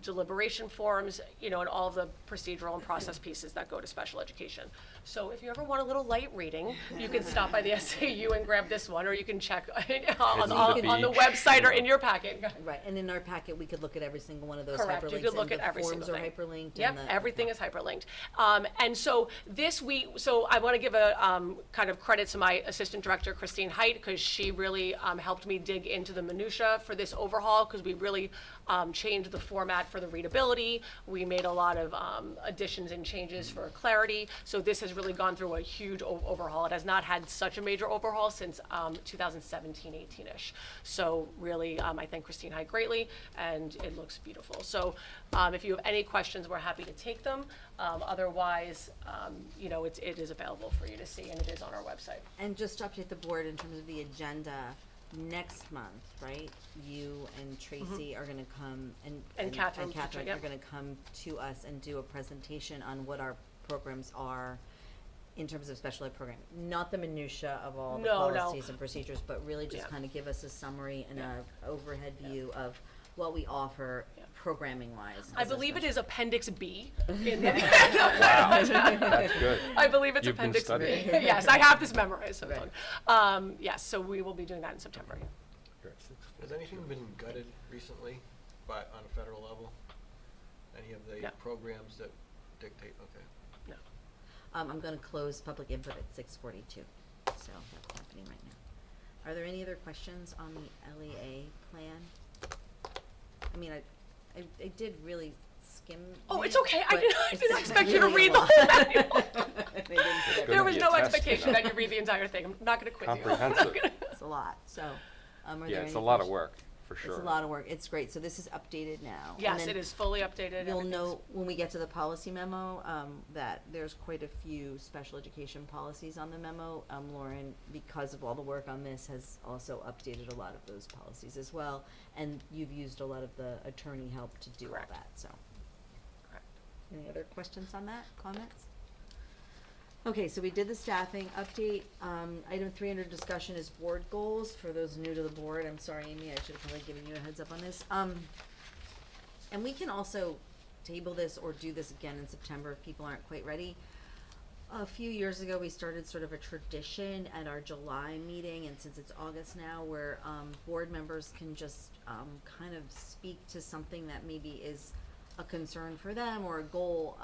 S5: deliberation forms, and all the procedural and process pieces that go to special education. So if you ever want a little light reading, you can stop by the SAU and grab this one, or you can check on the
S6: beach.
S5: website or in your packet.
S1: Right, and in our packet, we could look at every single one of those
S5: Correct,
S1: hyperlinks.
S5: you could look
S1: and
S5: at every single thing.
S1: The forms are hyperlinked.
S5: Yep,
S1: and
S5: everything is hyperlinked. And so so I want to give a kind of credit to my assistant director, Christine Height, because she really helped me dig into the minutia for this overhaul, because we really changed the format for the readability. We made a lot of additions and changes for clarity. So this has really gone through a huge overhaul. It has not had such a major overhaul since 2017, 18-ish. So really, I thank Christine Height greatly, and it looks beautiful. So if you have any questions, we're happy to take them. Otherwise, it is available for you to see, and it is on our website.
S1: And just to update the board in terms of the agenda, next month, right? You and Tracy are gonna come,
S5: And Catherine, yep.
S1: are gonna come to us and do a presentation on what our programs are in terms of special ed programming. Not the minutia of all the
S5: No.
S1: policies and procedures, but really just
S5: Yeah.
S1: kind of give us a summary and
S5: Yeah.
S1: a overhead view of what we offer
S5: Yeah.
S1: programming wise.
S5: I believe it is Appendix B. In the
S6: Wow, that's good.
S5: I believe it's
S6: You've been
S5: Appendix B.
S6: studying.
S5: Yes, I have this memorized. So
S1: Right.
S5: yes, so we will be doing that in September.
S9: Has anything been gutted recently, but on a federal level? Any of the
S5: No.
S9: programs that dictate, okay.
S5: No.
S1: I'm gonna close public input at 6:42, so that's happening right now. Are there any other questions on the LEA plan? I mean, I did really skim.
S5: Oh,
S1: these,
S5: it's okay. I
S1: but
S5: didn't
S1: it's
S5: expect you to
S1: really
S5: read
S1: a
S5: the
S1: lot.
S5: whole manual.
S1: They didn't put
S5: There
S1: everything.
S5: was
S6: be
S5: no
S6: a test,
S5: expectation
S6: you know.
S5: that you read the entire thing. I'm not going to quiz you.
S6: Comprehensive.
S1: It's a lot, so, are there
S6: Yeah, it's
S1: any
S6: a lot of
S1: questions?
S6: work, for sure.
S1: It's a lot of work, it's great, so this is updated now. And
S5: Yes,
S1: then
S5: it is fully updated.
S1: You'll
S5: Everything's-
S1: know when we get to the policy memo, that there's quite a few special education policies on the memo. Lauren, because of all the work on this, has also updated a lot of those policies as well, and you've used a lot of the attorney help to do all
S5: Correct.
S1: that, so.
S5: Correct.
S1: Any other questions on that, comments? Okay, so we did the staffing update. Item 3 under discussion is board goals. For those new to the board, I'm sorry, Amy, I should have probably given you a heads up on this. And we can also table this or do this again in September if people aren't quite ready. A few years ago, we started sort of a tradition at our July meeting, and since it's August now, where board members can just kind of speak to something that maybe is a concern for them, or a goal,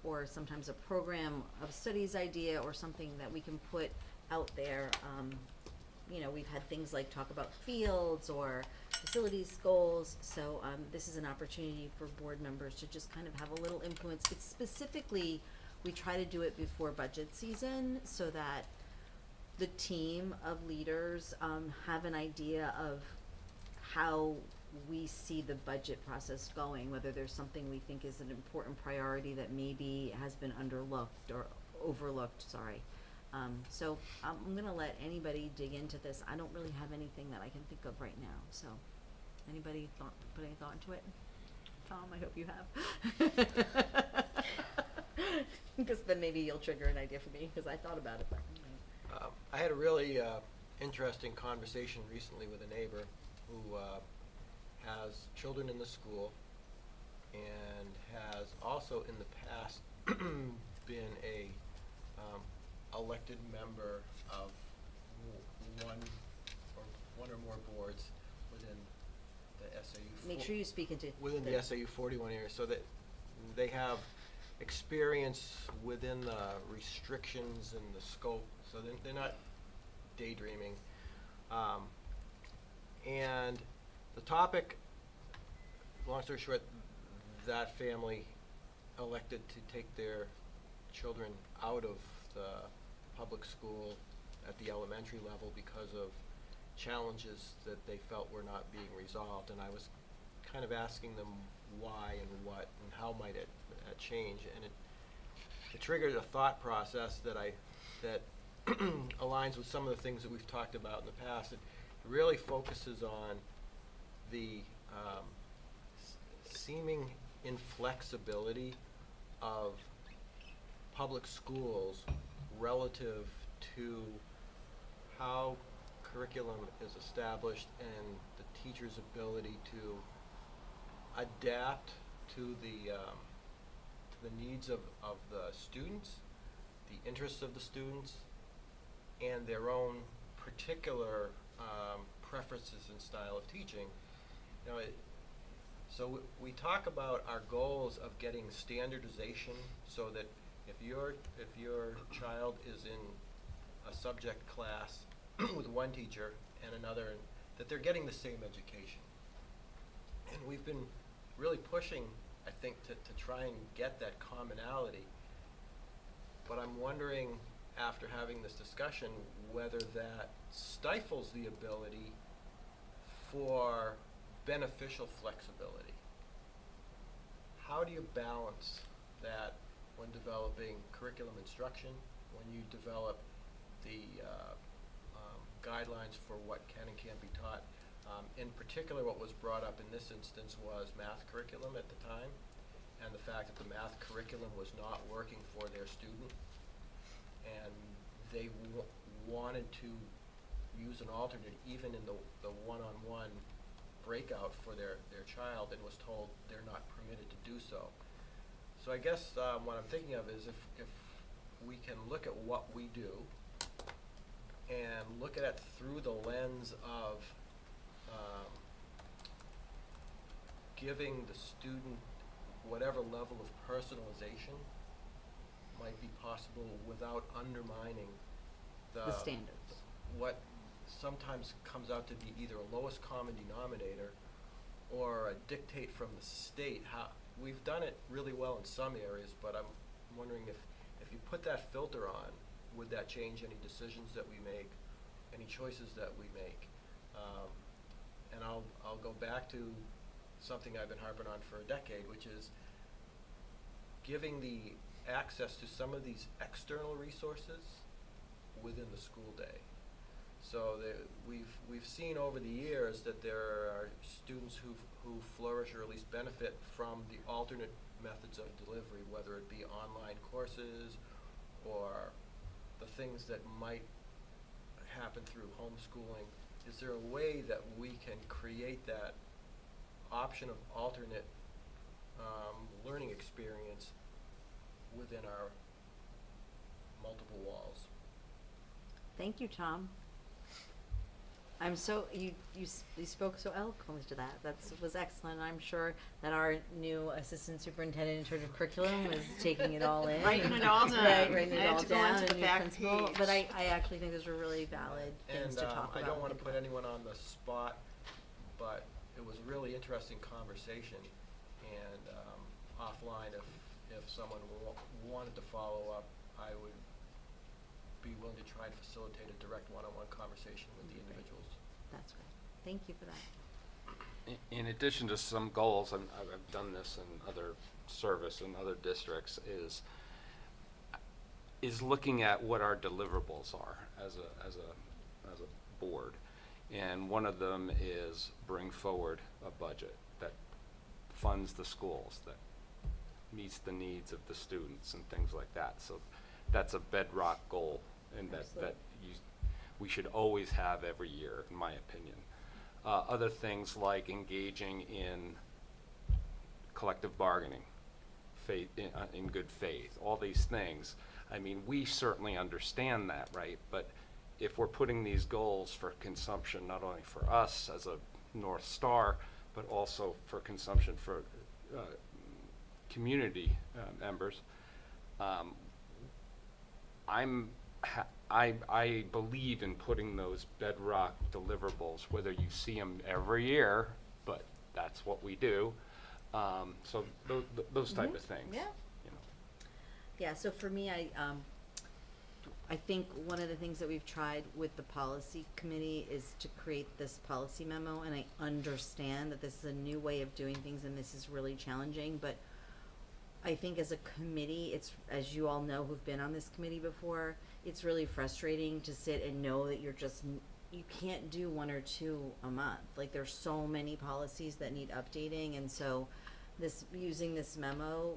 S1: or sometimes a program of studies idea, or something that we can put out there. We've had things like talk about fields or facilities goals, so this is an opportunity for board members to just kind of have a little influence. It's specifically, we try to do it before budget season, so that the team of leaders have an idea of how we see the budget process going, whether there's something we think is an important priority that maybe has been underlooked or overlooked, sorry. So I'm gonna let anybody dig into this. I don't really have anything that I can think of right now, so anybody put any thought into it? Tom, I hope you have. Because then maybe you'll trigger an idea for me, because I thought about it, but.
S9: I had a really interesting conversation recently with a neighbor who has children in the school and has also in the past been a elected member of one or more boards within the SAU.
S1: Make sure you speak into.
S9: Within the SAU 41 area, so that they have experience within the restrictions and the scope, so they're not daydreaming. And the topic, long story short, that family elected to take their children out of the public school at the elementary level because of challenges that they felt were not being resolved. And I was kind of asking them why and what and how might it change. And it triggered a thought process that aligns with some of the things that we've talked about in the past. It really focuses on the seeming inflexibility of public schools relative to how curriculum is established and the teacher's ability to adapt to the needs of the students, the interests of the students, and their own particular preferences and style of teaching. You know, so we talk about our goals of getting standardization so that if your child is in a subject class with one teacher and another, that they're getting the same education. And we've been really pushing, I think, to try and get that commonality. But I'm wondering, after having this discussion, whether that stifles the ability for beneficial flexibility. How do you balance that when developing curriculum instruction, when you develop the guidelines for what can and can't be taught? In particular, what was brought up in this instance was math curriculum at the time, and the fact that the math curriculum was not working for their student, and they wanted to use an alternate even in the one-on-one breakout for their child, and was told they're not permitted to do so. So I guess what I'm thinking of is if we can look at what we do and look at it through the lens of giving the student whatever level of personalization might be possible without undermining
S1: The standards.
S9: what sometimes comes out to be either a lowest common denominator or a dictate from the state. How we've done it really well in some areas, but I'm wondering if you put that filter on, would that change any decisions that we make, any choices that we make? And I'll go back to something I've been harping on for a decade, which is giving the access to some of these external resources within the school day. So we've seen over the years that there are students who flourish or at least benefit from the alternate methods of delivery, whether it be online courses or the things that might happen through homeschooling. Is there a way that we can create that option of alternate learning experience within our multiple walls?
S1: Thank you, Tom. I'm so, you spoke so eloquently to that. That was excellent. I'm sure that our new assistant superintendent in charge of curriculum was taking it all in.
S4: Writing it all down.
S1: Right, writing
S4: I
S1: it
S4: had
S1: all
S4: to go
S1: down,
S4: onto
S1: a
S4: the
S1: new
S4: back
S1: principal.
S4: page.
S1: But I actually think those are really valid things to talk about.
S9: I don't want to
S1: and
S9: put
S1: think
S9: anyone on the spot, but it was a really interesting conversation. And offline, if someone wanted to follow up, I would be willing to try and facilitate a direct one-on-one conversation with the individuals.
S1: That's great. Thank you for that.
S6: In addition to some goals, I've done this in other service in other districts, is looking at what our deliverables are as a board. And one of them is bring forward a budget that funds the schools, that meets the needs of the students and things like that. So that's a bedrock goal, and that we should always have every year, in my opinion. Other things like engaging in collective bargaining, in good faith, all these things. I mean, we certainly understand that, right? But if we're putting these goals for consumption, not only for us as a North Star, but also for consumption for community members, I believe in putting those bedrock deliverables, whether you see them every year, but that's what we do. So those type of things.
S1: Yeah.
S6: You know.
S1: Yeah, so for me, I think one of the things that we've tried with the policy committee is to create this policy memo, and I understand that this is a new way of doing things and this is really challenging, but I think as a committee, it's, as you all know who've been on this committee before, it's really frustrating to sit and know that you can't do one or two a month. Like, there's so many policies that need updating, and so using this memo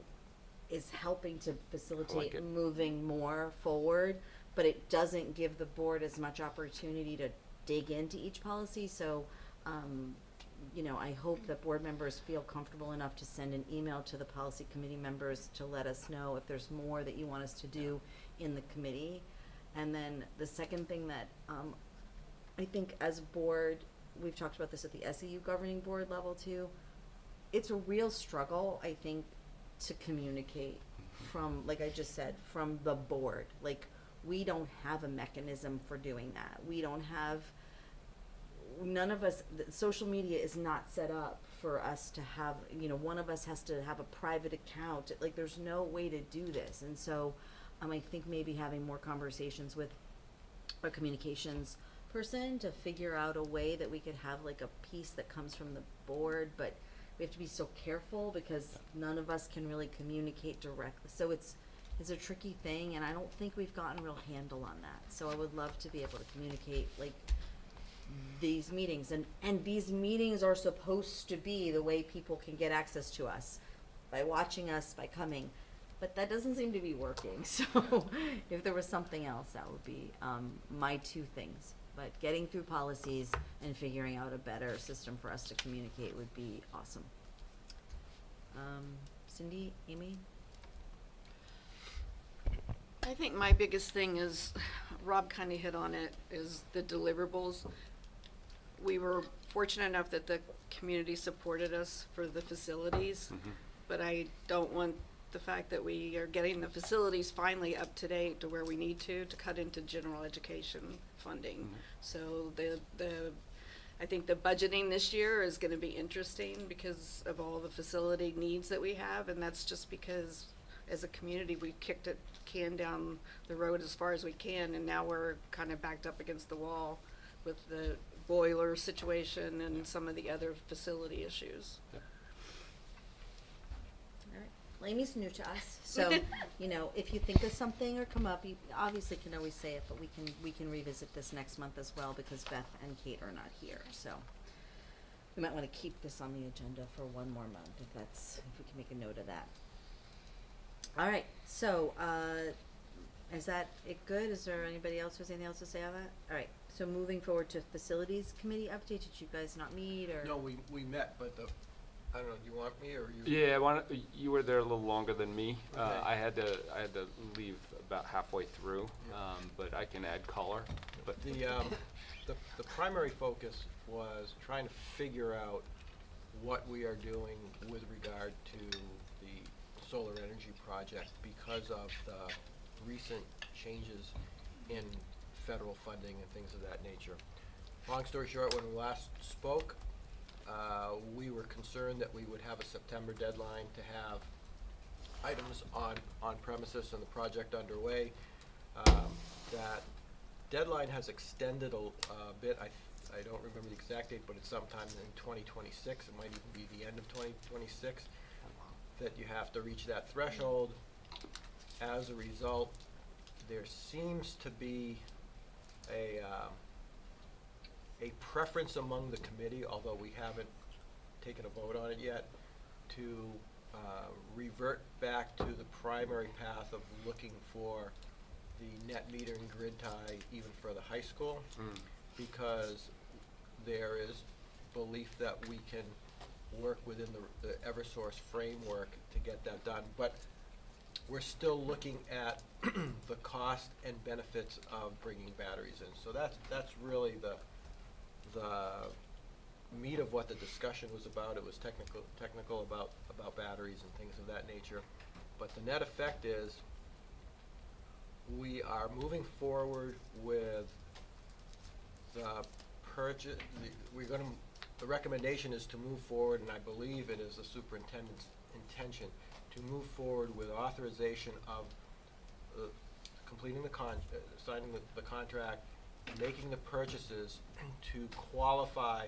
S1: is helping to facilitate
S6: it.
S1: moving more forward, but it doesn't give the board as much opportunity to dig into each policy. So, I hope that board members feel comfortable enough to send an email to the policy committee members to let us know if there's more that you want us to do in the committee. And then the second thing that I think as a board, we've talked about this at the SAU governing board level too, it's a real struggle, I think, to communicate from, like I just said, from the board. Like, we don't have a mechanism for doing that. We don't have, none of us, social media is not set up for us to have, one of us has to have a private account. Like, there's no way to do this. And so I think maybe having more conversations with a communications person to figure out a way that we could have like a piece that comes from the board, but we have to be so careful because none of us can really communicate directly. So it's a tricky thing, and I don't think we've gotten a real handle on that. So I would love to be able to communicate like these meetings, and these meetings are supposed to be the way people can get access to us, by watching us, by coming, but that doesn't seem to be working. So if there was something else, that would be my two things. But getting through policies and figuring out a better system for us to communicate would be awesome. Cindy, Amy?
S10: I think my biggest thing is, Rob kinda hit on it, is the deliverables. We were fortunate enough that the community supported us for the facilities, but I don't want the fact that we are getting the facilities finally up to date to where we need to cut into general education funding. So I think the budgeting this year is gonna be interesting because of all the facility needs that we have, and that's just because as a community, we kicked a can down the road as far as we can, and now we're kind of backed up against the wall with the boiler situation and some of the other facility issues.
S1: Alright, well, Amy's new to us, so, if you think of something or come up, you obviously can always say it, but we can revisit this next month as well, because Beth and Kate are not here, so we might wanna keep this on the agenda for one more month, if we can make a note of that. Alright, so, is that it good? Is there anybody else who has anything else to say on that? Alright, so moving forward to facilities committee update, did you guys not meet, or?
S9: No, we met, but I don't know, do you want me or you?
S6: Yeah, you were there a little longer than me.
S9: Okay.
S6: I had to leave about halfway through, but I can add color. But
S9: The primary focus was trying to figure out what we are doing with regard to the solar energy project because of the recent changes in federal funding and things of that nature. Long story short, when we last spoke, we were concerned that we would have a September deadline to have items on premises and the project underway. That deadline has extended a bit. I don't remember the exact date, but it's sometime in 2026. It might even be the end of 2026 that you have to reach that threshold. As a result, there seems to be a preference among the committee, although we haven't taken a vote on it yet, to revert back to the primary path of looking for the net metering grid tie even for the high school, because there is belief that we can work within the Eversource framework to get that done. But we're still looking at the cost and benefits of bringing batteries in. So that's really the meat of what the discussion was about. It was technical about batteries and things of that nature. But the net effect is we are moving forward with the purchase, the recommendation is to move forward, and I believe it is the superintendent's intention to move forward with authorization of completing signing the contract, making the purchases to qualify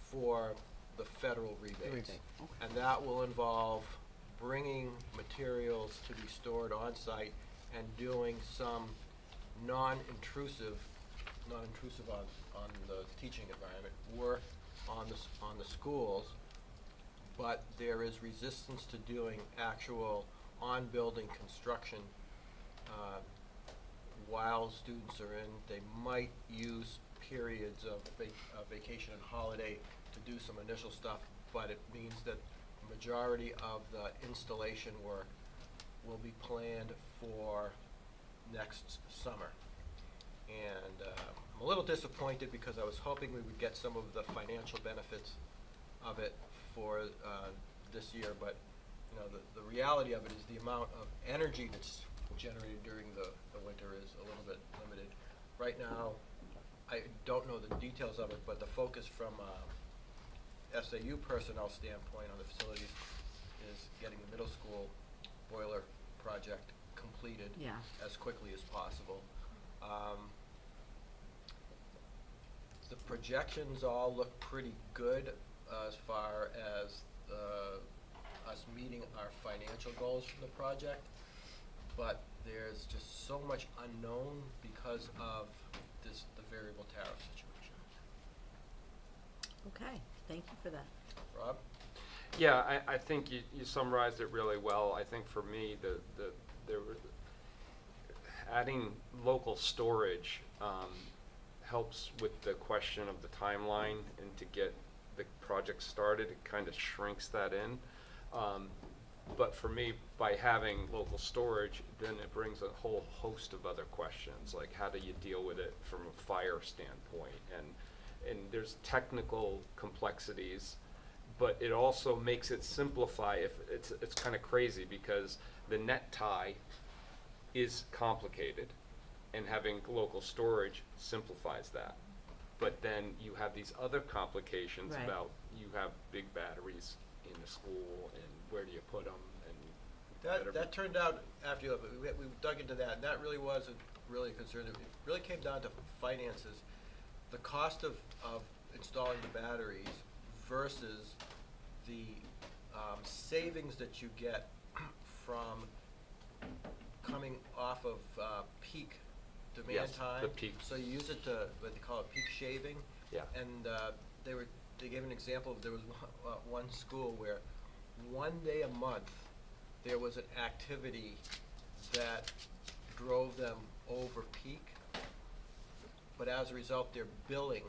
S9: for the federal rebates. And that will involve bringing materials to be stored on site and doing some non-intrusive on the teaching environment work on the schools, but there is resistance to doing actual on-building construction while students are in. They might use periods of vacation and holiday to do some initial stuff, but it means that the majority of the installation work will be planned for next summer. And I'm a little disappointed because I was hoping we would get some of the financial benefits of it for this year, but you know, the reality of it is the amount of energy that's generated during the winter is a little bit limited. Right now, I don't know the details of it, but the focus from SAU personnel standpoint on the facilities is getting the middle school boiler project completed as quickly as possible. The projections all look pretty good as far as us meeting our financial goals for the project, but there's just so much unknown because of the variable tariff situation.
S1: Okay, thank you for that.
S9: Rob?
S6: Yeah, I think you summarized it really well. I think for me, there were adding local storage helps with the question of the timeline and to get the project started. It kind of shrinks that in. But for me, by having local storage, then it brings a whole host of other questions, like how do you deal with it from a fire standpoint, and there's technical complexities, but it also makes it simplify. If it's kind of crazy because the net tie is complicated, and having local storage simplifies that. But then you have these other complications
S1: Right.
S6: about you have big batteries in the school, and where do you put them, and
S9: That turned out, after we dug into that, and that really wasn't really a concern. It really came down to finances. The cost of installing the batteries versus the savings that you get from coming off of peak demand
S6: Yes,
S9: time.
S6: the peak.
S9: So you use it to, what they call it, peak shaving.
S6: Yeah.
S9: And they gave an example of, there was one school where one day a month there was an activity that drove them over peak, but as a result their billing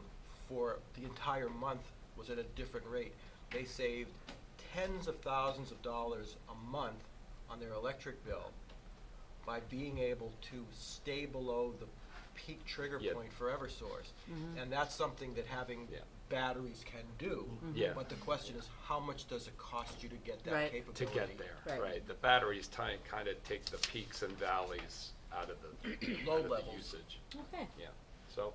S9: for the entire month was at a different rate. They saved tens of thousands of dollars a month on their electric bill by being able to stay below the peak trigger
S6: Yeah.
S9: point for Eversource. And that's something that having
S6: Yeah.
S9: batteries can do.
S6: Yeah.
S9: But the question is, how much does it cost you to get that
S1: Right.
S9: capability?
S6: to get there,
S1: Right.
S6: right? The batteries kind of take the peaks and valleys out of the
S9: Low
S6: out of
S9: levels.
S6: the usage.
S1: Okay,
S6: Yeah, so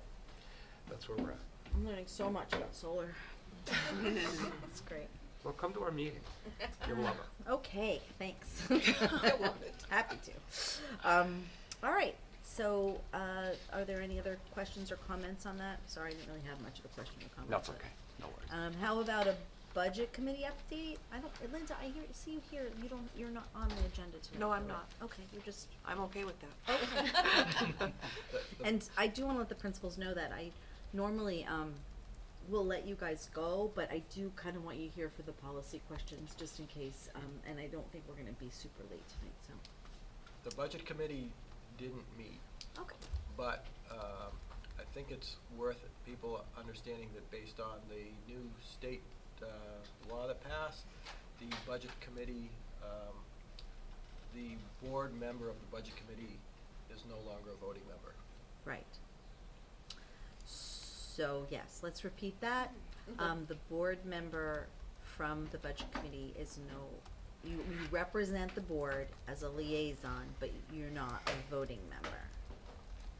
S6: that's where we're at.
S1: I'm learning so much about solar. That's great.
S6: Well, come to our meeting. You'll love it.
S1: Okay, thanks. I love it. Happy to. All right, so, are there any other questions or comments on that? Sorry, I didn't really have much of a question or comment.
S6: That's
S1: but-
S6: okay, no worries.
S1: How about a budget committee update? Linda, see you here, you're not on the agenda tonight.
S3: No, I'm
S1: right?
S3: not.
S1: Okay, you're just,
S3: I'm okay with that.
S1: okay. And I do wanna let the principals know that I normally, will let you guys go, but I do kinda want you here for the policy questions, just in case, and I don't think we're gonna be super late tonight, so.
S9: The budget committee didn't meet,
S1: Okay.
S9: but I think it's worth people understanding that based on the new state law that passed, the budget committee, the board member of the budget committee is no longer a voting member.
S1: Right. So, yes, let's repeat that. The board member from the budget committee is you represent the board as a liaison, but you're not a voting member,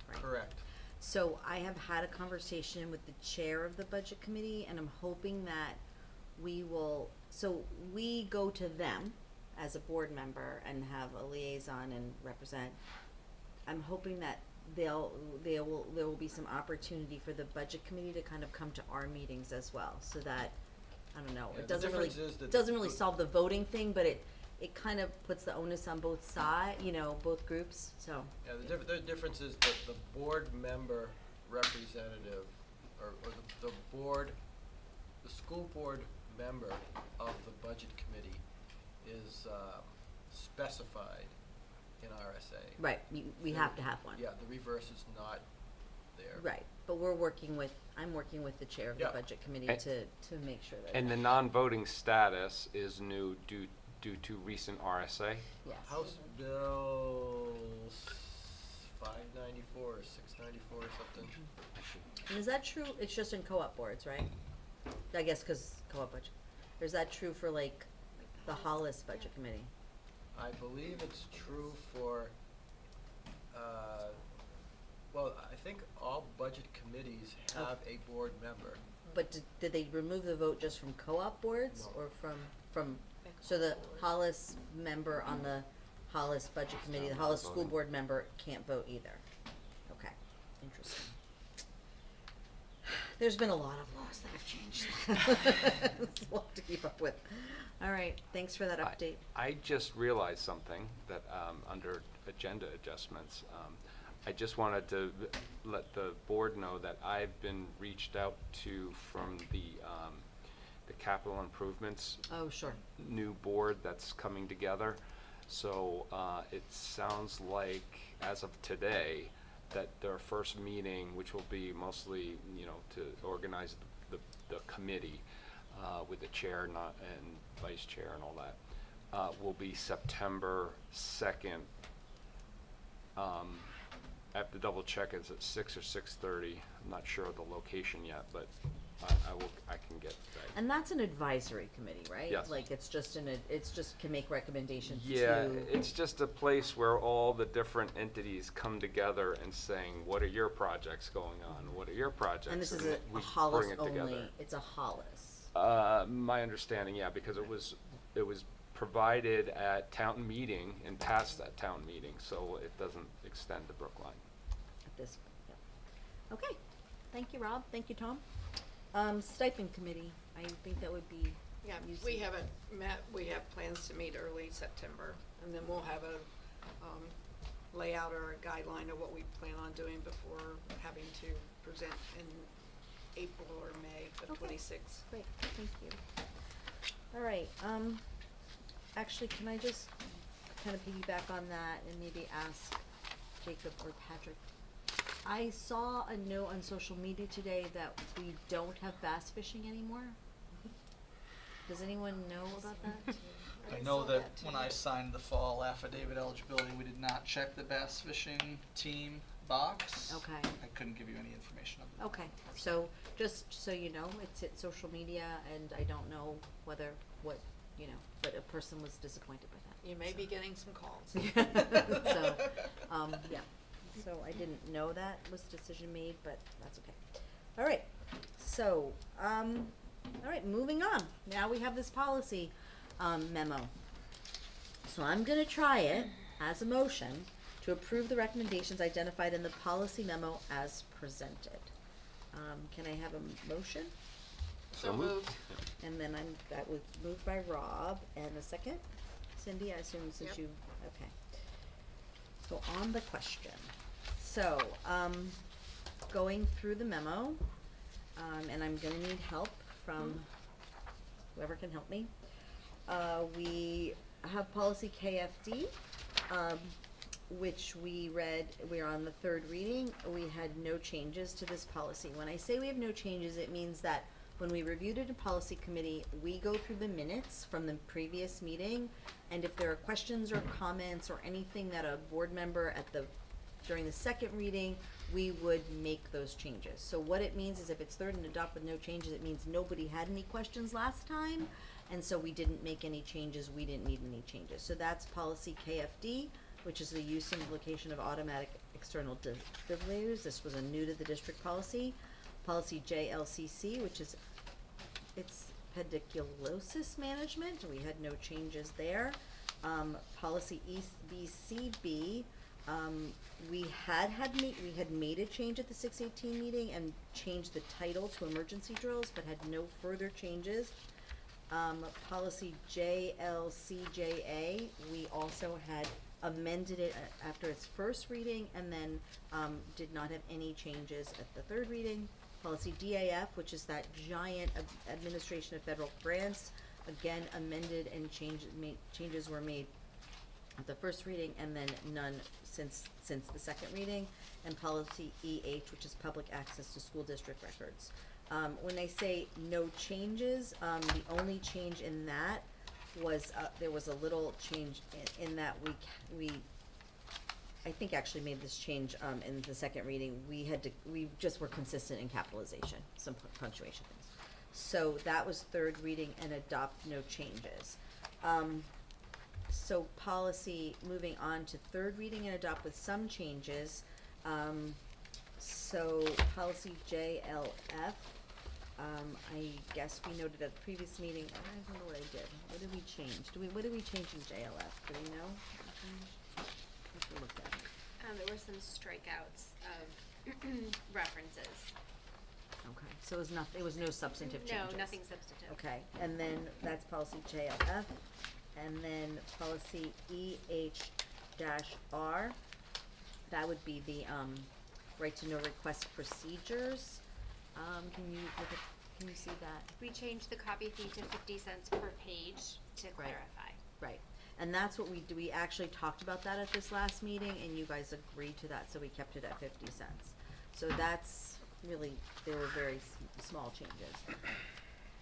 S1: right?
S9: Correct.
S1: So I have had a conversation with the chair of the budget committee, and I'm hoping that we go to them as a board member and have a liaison and represent. I'm hoping that there will be some opportunity for the budget committee to kind of come to our meetings as well, so that, I don't know,
S9: Yeah,
S1: it
S9: the
S1: doesn't really,
S9: difference is that
S1: doesn't really
S9: the-
S1: solve the voting thing, but it kind of puts the onus on both sides, both groups, so.
S9: Yeah, the difference is that the board member representative, or the school board member of the budget committee is specified in RSA.
S1: Right, we have to have one.
S9: Yeah, the reverse is not there.
S1: Right, but I'm working with the chair of the
S9: Yeah.
S1: budget committee
S6: And-
S1: to make sure that.
S6: And the non-voting status is new due to recent RSA?
S1: Yes.
S9: House Bill 594 or 694 or something.
S1: And is that true, it's just in co-op boards, right? I guess 'cause co-op budget, or is that true for like the Hollis budget committee?
S9: I believe it's true for, well, I think all budget committees
S1: Oh.
S9: have a board member.
S1: But did they remove the vote just from co-op boards,
S9: No.
S1: or from, so the Hollis member on the Hollis budget committee, the Hollis school
S6: Voting.
S1: board member can't vote either? Okay, interesting. There's been a lot of laws that have changed. It's a lot to keep up with. All right, thanks for that update.
S6: I just realized something that, under agenda adjustments, I just wanted to let the board know that I've been reached out to from the capital improvements
S1: Oh, sure.
S6: new board that's coming together. So, it sounds like, as of today, that their first meeting, which will be mostly, to organize the committee, with the chair and vice chair and all that, will be September 2nd. I have to double check, is it 6 or 6:30? I'm not sure of the location yet, but I can get that.
S1: And that's an advisory committee, right?
S6: Yes.
S1: Like, it's just can make recommendations to.
S6: Yeah, it's just a place where all the different entities come together and saying, what are your projects going on? What are your projects?
S1: And this is
S6: we
S1: a Hollis
S6: bring it
S1: only,
S6: together.
S1: it's a Hollis.
S6: My understanding, yeah, because it was provided at town meeting and passed at town meeting, so it doesn't extend to Brookline.
S1: At this, yeah. Okay, thank you, Rob, thank you, Tom. Stipend committee, I think that would be.
S10: Yeah,
S1: useful.
S10: we haven't met, we have plans to meet early September, and then we'll have a, layout or a guideline of what we plan on doing before having to present in April or May of
S1: Okay.
S10: 26.
S1: Great, thank you. All right, actually, can I just kind of piggyback on that and maybe ask Jacob or Patrick? I saw a note on social media today that we don't have bass fishing anymore. Does anyone know about that?
S7: I know that when I signed the fall affidavit eligibility, we did not check the bass fishing team box.
S1: Okay.
S7: I couldn't give you any information on that.
S1: Okay, so just so you know, it's hit social media, and I don't know but a person was disappointed by that.
S10: You may be getting some calls.
S1: So, yeah, so I didn't know that was decision made, but that's okay. All right, so, all right, moving on. Now we have this policy, memo. So I'm gonna try it as a motion to approve the recommendations identified in the policy memo as presented. Can I have a motion?
S10: So moved.
S1: And then that was moved by Rob, and a second? Cindy, I assume since
S10: Yep.
S1: you, okay. So on the question, so, going through the memo, and I'm gonna need help from whoever can help me. We have policy KFD, which we read, we're on the third reading. We had no changes to this policy. When I say we have no changes, it means that when we reviewed it in policy committee, we go through the minutes from the previous meeting, and if there are questions or comments or anything that a board member at the during the second reading, we would make those changes. So what it means is if it's third and adopt with no changes, it means nobody had any questions last time, and so we didn't make any changes, we didn't need any changes. So that's policy KFD, which is the use and location of automatic external defibrillators. This was a new to the district policy. Policy JLCC, which is, it's pediculosis management, we had no changes there. Policy EBCB, we had made a change at the 6/18 meeting and changed the title to emergency drills, but had no further changes. Policy JLCJA, we also had amended it after its first reading and then did not have any changes at the third reading. Policy DAF, which is that giant administration of federal grants, again amended and changes were made at the first reading and then none since the second reading. And policy EH, which is public access to school district records. When I say no changes, the only change in that was there was a little change in that we I think actually made this change in the second reading. We just were consistent in capitalization, some punctuation things. So that was third reading and adopt, no changes. So policy, moving on to third reading and adopt with some changes. So policy JLF, I guess we noted at the previous meeting, I don't know what I did. What did we change? What did we change in JLF? Do we know? Let's look at it.
S2: There were some strikeouts of references.
S1: Okay, so it was no substantive changes?
S2: No, nothing substantive.
S1: Okay, and then that's policy JLF, and then policy EH-R, that would be the, right to know request procedures. Can you see that?
S2: We changed the copy fee to 50 cents per page to clarify.
S1: Right, and that's what we do, we actually talked about that at this last meeting, and you guys agreed to that, so we kept it at 50 cents. So that's really, they were very small changes.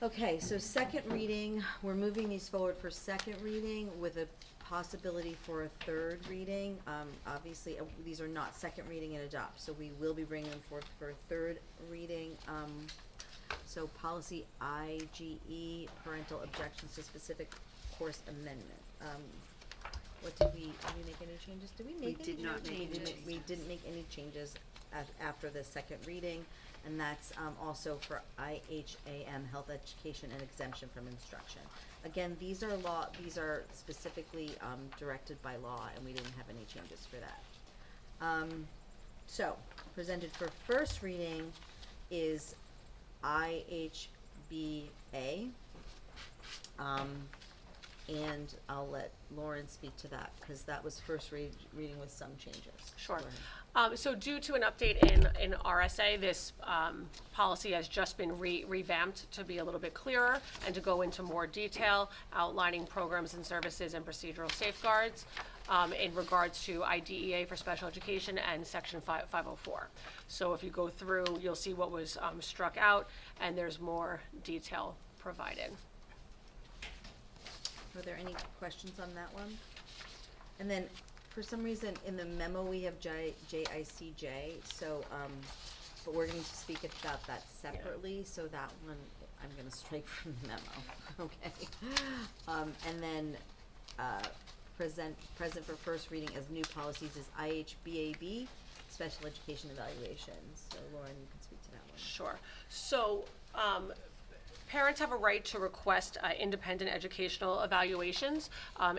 S1: Okay, so second reading, we're moving these forward for second reading with a possibility for a third reading. Obviously, these are not second reading and adopt, so we will be bringing them forth for a third reading. So policy IGE, parental objections to specific course amendment. Did we make any changes? Did we make
S4: We
S1: any
S4: did not make any
S1: changes? We
S4: changes.
S1: didn't make any changes after the second reading, and that's also for IHAM, health education and exemption from instruction. Again, these are specifically directed by law, and we didn't have any changes for that. So, presented for first reading is IHBA. And I'll let Lauren speak to that, because that was first reading with some changes.
S5: Sure.
S1: Go ahead.
S5: So due to an update in RSA, this policy has just been revamped to be a little bit clearer and to go into more detail, outlining programs and services and procedural safeguards in regards to IDEA for special education and Section 504. So if you go through, you'll see what was struck out, and there's more detail provided.
S1: Are there any questions on that one? And then, for some reason, in the memo, we have JICJ, so, but we're going to speak about that separately, so that one, I'm gonna strike from the memo, okay? And then, present for first reading as new policies is IHBAB, special education evaluations. So Lauren, you can speak to that one.
S5: Sure. So, parents have a right to request independent educational evaluations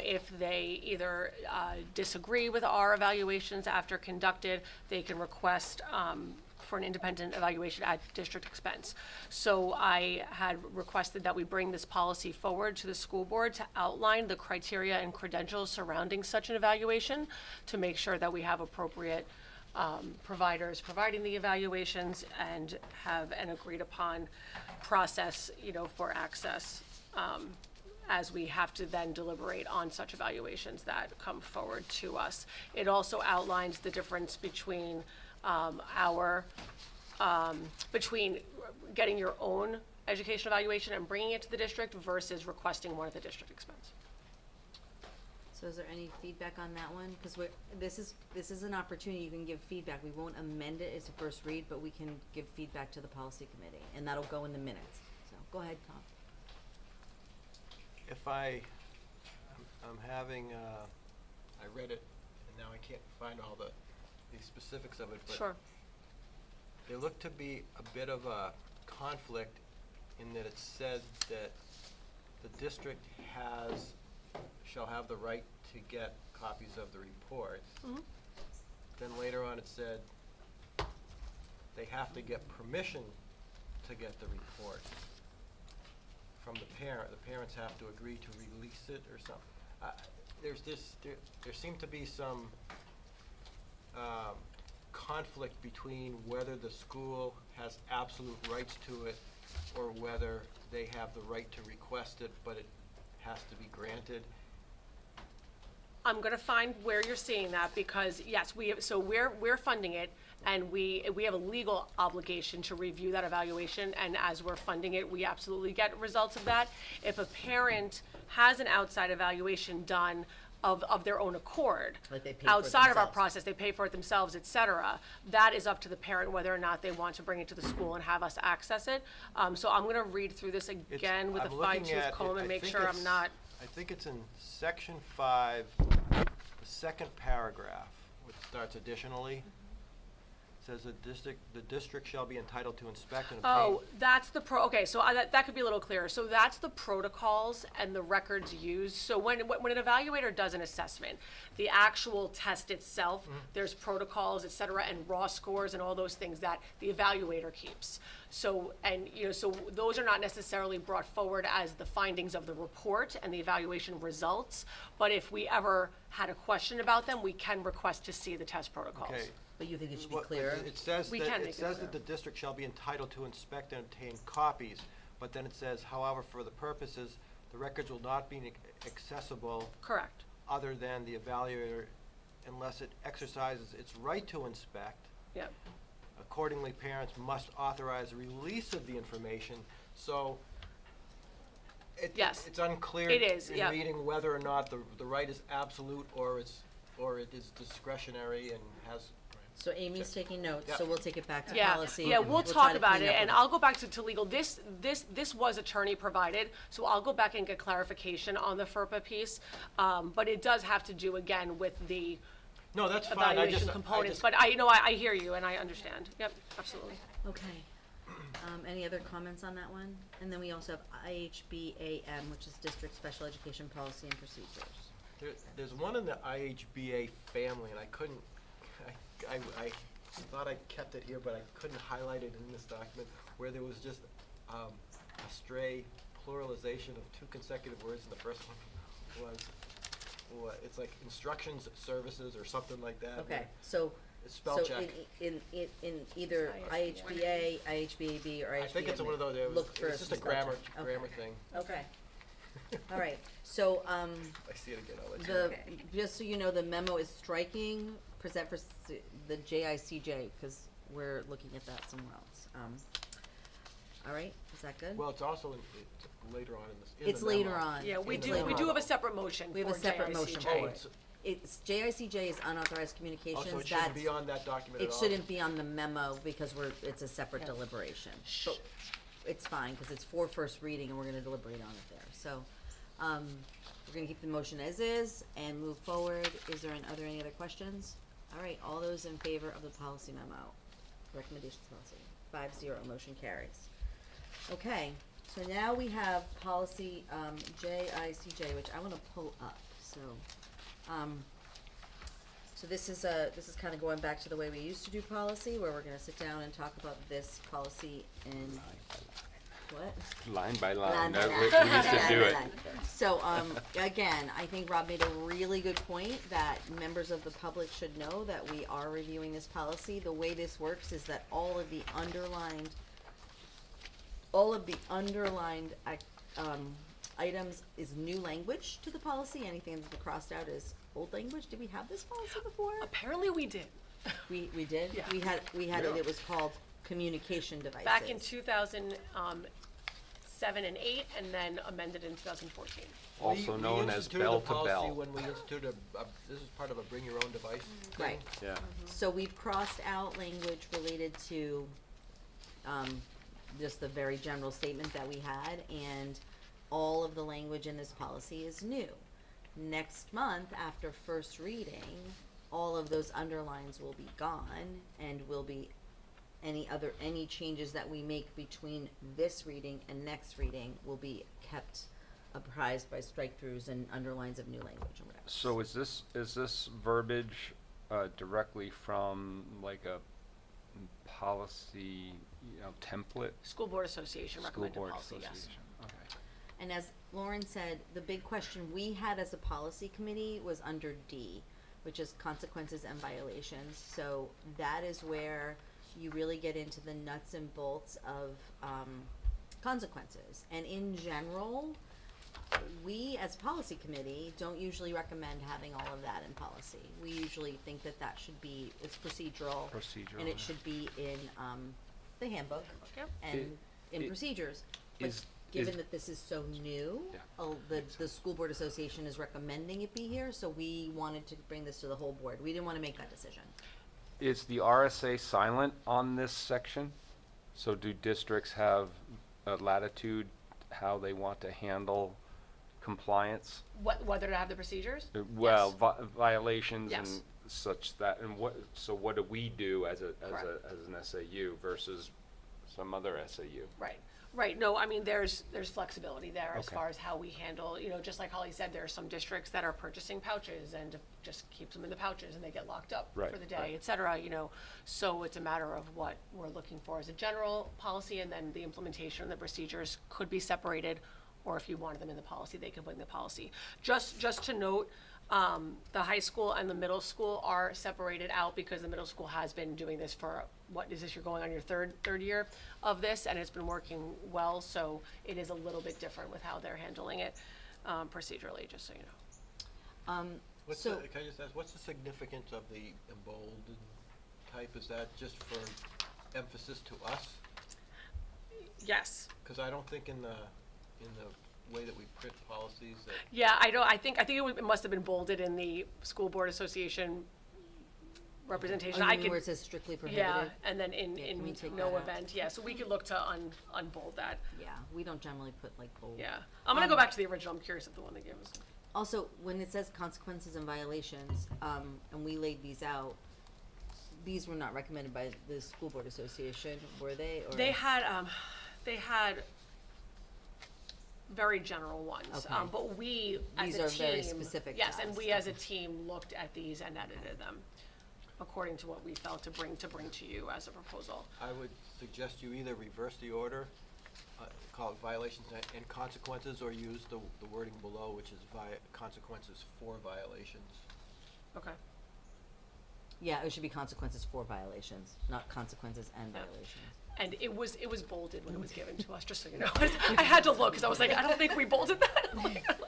S5: if they either disagree with our evaluations after conducted. They can request for an independent evaluation at district expense. So I had requested that we bring this policy forward to the school board to outline the criteria and credentials surrounding such an evaluation to make sure that we have appropriate providers providing the evaluations and have an agreed upon process, for access, as we have to then deliberate on such evaluations that come forward to us. It also outlines the difference between between getting your own education evaluation and bringing it to the district versus requesting one at the district expense.
S1: So is there any feedback on that one? Cause this is an opportunity, you can give feedback, we won't amend it as a first read, but we can give feedback to the policy committee, and that'll go in the minutes, so, go ahead, Tom.
S9: If I'm having, I read it, and now I can't find all the specifics of it, but
S5: Sure.
S9: there looked to be a bit of a conflict in that it said that the district shall have the right to get copies of the report.
S5: Mhm.
S9: Then later on it said they have to get permission to get the report from the parent. The parents have to agree to release it or something. There seemed to be some conflict between whether the school has absolute rights to it or whether they have the right to request it, but it has to be granted.
S5: I'm gonna find where you're seeing that, because yes, we're funding it, and we have a legal obligation to review that evaluation, and as we're funding it, we absolutely get results of that. If a parent has an outside evaluation done of their own accord,
S1: Like they pay for it
S5: outside of our
S1: themselves.
S5: process, they pay for it themselves, et cetera, that is up to the parent whether or not they want to bring it to the school and have us access it. So I'm gonna read through this again with a
S9: I'm looking
S5: fine tooth
S9: at
S5: comb
S9: it.
S5: and
S9: I
S5: make
S9: think
S5: sure I'm
S9: it's-
S5: not.
S9: I think it's in section 5, the second paragraph, which starts additionally. Says the district shall be entitled to inspect and obtain.
S5: Oh, that's the okay, so that could be a little clearer. So that's the protocols and the records used. So when an evaluator does an assessment, the actual test itself, there's protocols, et cetera, and raw scores and all those things that the evaluator keeps. So, so those are not necessarily brought forward as the findings of the report and the evaluation results, but if we ever had a question about them, we can request to see the test protocols.
S9: Okay.
S1: But you think it should be
S9: What-
S1: clearer?
S9: It says
S5: We
S9: that,
S5: can
S9: it
S5: make it
S9: says
S5: clearer.
S9: that the district shall be entitled to inspect and obtain copies, but then it says, however, for the purposes, the records will not be accessible
S5: Correct.
S9: other than the evaluator unless it exercises its right to inspect.
S5: Yep.
S9: Accordingly, parents must authorize the release of the information, so
S5: Yes.
S9: it's unclear
S5: It is,
S9: in
S5: yep.
S9: reading whether or not the right is absolute or it is discretionary and has.
S1: So Amy's taking notes,
S9: Yeah.
S1: so we'll take it back to
S5: Yeah,
S1: policy.
S5: yeah,
S1: and
S5: we'll
S1: try
S5: talk
S1: to
S5: about
S1: clean
S5: it,
S1: up
S5: and
S1: with
S5: I'll go back to legal. This was attorney provided, so I'll go back and get clarification on the FERPA piece. But it does have to do, again, with the
S9: No, that's fine, I
S5: evaluation
S9: just,
S5: components. But I hear you and I understand. Yep, absolutely.
S1: Okay. Any other comments on that one? And then we also have IHBAM, which is District Special Education Policy and Procedures.
S9: There's one in the IHBA family, and I couldn't, I thought I kept it here, but I couldn't highlight it in this document, where there was just a stray pluralization of 2 consecutive words, and the first one was, it's like instructions services or something like that.
S1: Okay, so,
S9: It's spell
S1: so
S9: check.
S1: in either IHBA, IHBAB, or IHBAB.
S9: I think it's one of those,
S1: Look for
S9: it's just a
S1: spell check.
S9: grammar thing.
S1: Okay. All right, so,
S9: I see it again, I'll let you know.
S1: just so you know, the memo is striking, present for the JICJ, because we're looking at that somewhere else. All right, is that good?
S9: Well, it's also it's later on in the
S1: It's
S9: memo.
S1: later on.
S5: Yeah, we
S1: It's
S5: do
S1: later on.
S5: have a separate motion
S1: We have a
S5: for
S1: separate motion
S5: JICJ.
S1: for it. It's, JICJ is unauthorized communications,
S9: Oh, so it
S1: that's.
S9: shouldn't be on that document at
S1: It
S9: all?
S1: shouldn't be on the memo because it's a separate
S5: Yeah.
S1: deliberation. But it's fine, cause it's for first reading and we're gonna deliberate on it there, so, we're gonna keep the motion as is and move forward. Is there any other questions? All right, all those in favor of the policy memo, recommendations policy, 5-0, motion carries. Okay, so now we have policy, JICJ, which I wanna pull up, so, so this is kinda going back to the way we used to do policy, where we're gonna sit down and talk about this policy in, what?
S6: Line by line,
S1: Line by
S6: that
S1: line.
S6: we used to do
S1: Line
S6: it.
S1: by line. So, again, I think Rob made a really good point that members of the public should know that we are reviewing this policy. The way this works is that all of the underlined items is new language to the policy. Anything that's crossed out is old language. Did we have this policy before?
S5: Apparently we did.
S1: We did?
S5: Yeah.
S1: We had it was called communication devices.
S5: Back in 2016, 7 and 8, and then amended in 2014.
S6: Also
S9: We
S6: known as
S9: instituted
S6: bell
S9: a
S6: to
S9: policy
S6: bell.
S9: when we instituted this is part of a bring your own device thing.
S1: Right.
S6: Yeah.
S1: So we've crossed out language related to, just the very general statement that we had, and all of the language in this policy is new. Next month, after first reading, all of those underlines will be gone, and will be any changes that we make between this reading and next reading will be kept apprised by strike-throughs and underlines of new language or whatever.
S6: So is this verbiage directly from like a policy, template?
S5: School Board Association
S6: School
S5: recommended
S6: board
S5: policy, yes.
S6: association. Okay.
S1: And as Lauren said, the big question we had as a policy committee was under D, which is consequences and violations. So that is where you really get into the nuts and bolts of consequences. And in general, we as a policy committee don't usually recommend having all of that in policy. We usually think that that should be, it's procedural.
S6: Procedural,
S1: And it
S6: yeah.
S1: should be in the handbook
S5: Yep.
S1: and in
S6: it-
S1: procedures. But
S6: is-
S1: given
S6: is-
S1: that this is so new,
S6: Yeah.
S1: the school board association is recommending it be here, so we wanted to bring this to the whole board. We didn't wanna make that decision.
S6: Is the RSA silent on this section? So do districts have a latitude how they want to handle compliance?
S5: Whether to have the procedures?
S6: Well,
S5: Yes.
S6: Violations
S5: Yes.
S6: and such that, and what do we do as
S5: Correct.
S6: as an SAU versus some other SAU?
S5: Right, no, I mean, there's flexibility there as
S6: Okay.
S5: far as how we handle, just like Holly said, there are some districts that are purchasing pouches and just keeps them in the pouches and they get locked up
S6: Right,
S5: for the day,
S6: right.
S5: et cetera, So it's a matter of what we're looking for as a general policy, and then the implementation of the procedures could be separated, or if you wanted them in the policy, they could bring the policy. Just to note, the high school and the middle school are separated out because the middle school has been doing this for, you're going on your third year of this, and it's been working well, so it is a little bit different with how they're handling it, procedurally, just so you know.
S1: So,
S9: Can I just ask, what's the significance of the emboldened type? Is that just for emphasis to us?
S5: Yes.
S9: Because I don't think in the way that we print policies that.
S5: Yeah, I think it must have been bolded in the School Board Association representation.
S1: oh,
S5: I
S1: you mean
S5: could,
S1: where it says strictly prohibited?
S5: yeah, and then
S1: Yeah, can we take
S5: no
S1: that out?
S5: event, yeah, so we could look to unbold that,
S1: Yeah, we don't generally put like bold.
S5: yeah. I'm gonna go back to the original, I'm curious if the one they gave us.
S1: Also, when it says consequences and violations, and we laid these out, these were not recommended by the school board association, were they, or?
S5: They had very general ones,
S1: Okay.
S5: but we as
S1: These
S5: a
S1: are
S5: team.
S1: very specific to
S5: Yes, and
S1: us,
S5: we as a
S1: okay.
S5: team looked at these and edited them according to what we felt to bring to you as a proposal.
S9: I would suggest you either reverse the order, call it violations and consequences, or use the wording below, which is consequences for violations.
S5: Okay.
S1: Yeah, it should be consequences for violations, not consequences and
S5: Yeah.
S1: violations.
S5: And it was bolded when it was given to us, just so you know. I had to look, because I was like, I don't think we bolded that.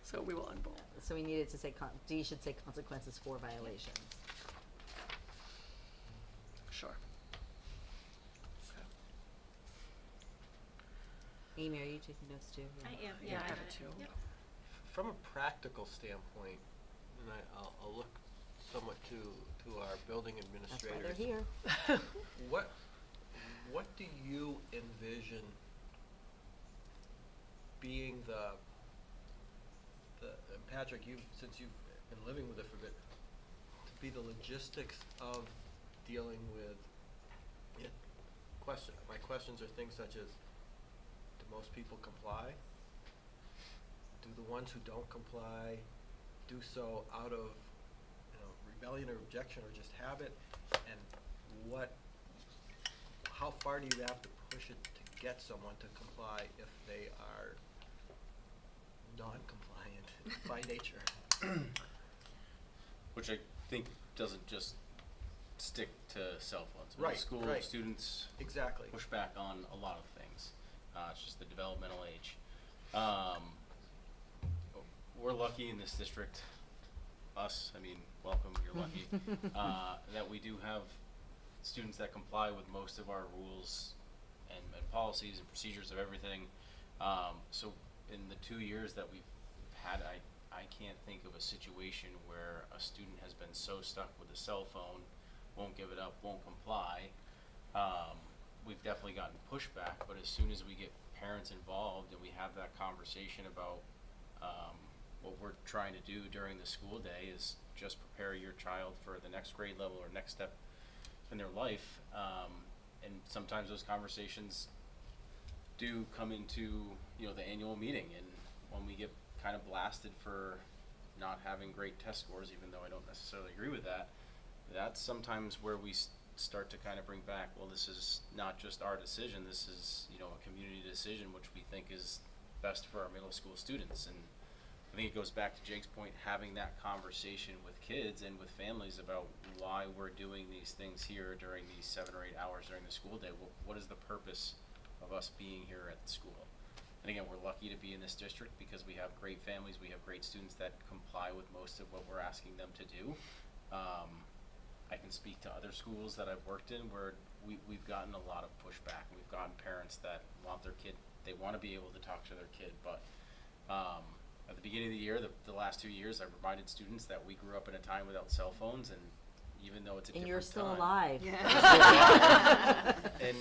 S5: So we will unbold.
S1: So we needed to say, D should say consequences for violations.
S5: Sure.
S1: Amy, are you taking notes too?
S2: I am,
S5: Yeah, I have it too.
S2: Yep.
S9: From a practical standpoint, and I'll look somewhat to our building
S1: That's why
S9: administrators.
S1: they're here.
S9: What do you envision being and Patrick, since you've been living with it for a bit, to be the logistics of dealing with it? My questions are things such as, do most people comply? Do the ones who don't comply do so out of rebellion or objection, or just habit? And how far do you have to push it to get someone to comply if they are non-compliant by nature?
S8: Which I think doesn't just stick to cell phones.
S9: Right,
S8: School
S9: right.
S8: students
S9: Exactly.
S8: push back on a lot of things. It's just the developmental age. We're lucky in this district, welcome, you're lucky, that we do have students that comply with most of our rules and policies and procedures of everything. So in the 2 years that we've had, I can't think of a situation where a student has been so stuck with a cell phone, won't give it up, won't comply. We've definitely gotten pushback, but as soon as we get parents involved and we have that conversation about what we're trying to do during the school day is just prepare your child for the next grade level or next step in their life. And sometimes those conversations do come into, the annual meeting, and when we get kind of blasted for not having great test scores, even though I don't necessarily agree with that, that's sometimes where we start to kind of bring back, well, this is not just our decision, this is, a community decision which we think is best for our middle school students. And I think it goes back to Jake's point, having that conversation with kids and with families about why we're doing these things here during these 7 or 8 hours during the school day. What is the purpose of us being here at the school? And again, we're lucky to be in this district because we have great families, we have great students that comply with most of what we're asking them to do. I can speak to other schools that I've worked in where we've gotten a lot of pushback. We've gotten parents that want their kid, they want to be able to talk to their kid, but at the beginning of the year, the last 2 years, I've reminded students that we grew up in a time without cell phones, and even though it's a different
S1: And you're still
S8: time,
S1: alive.
S8: and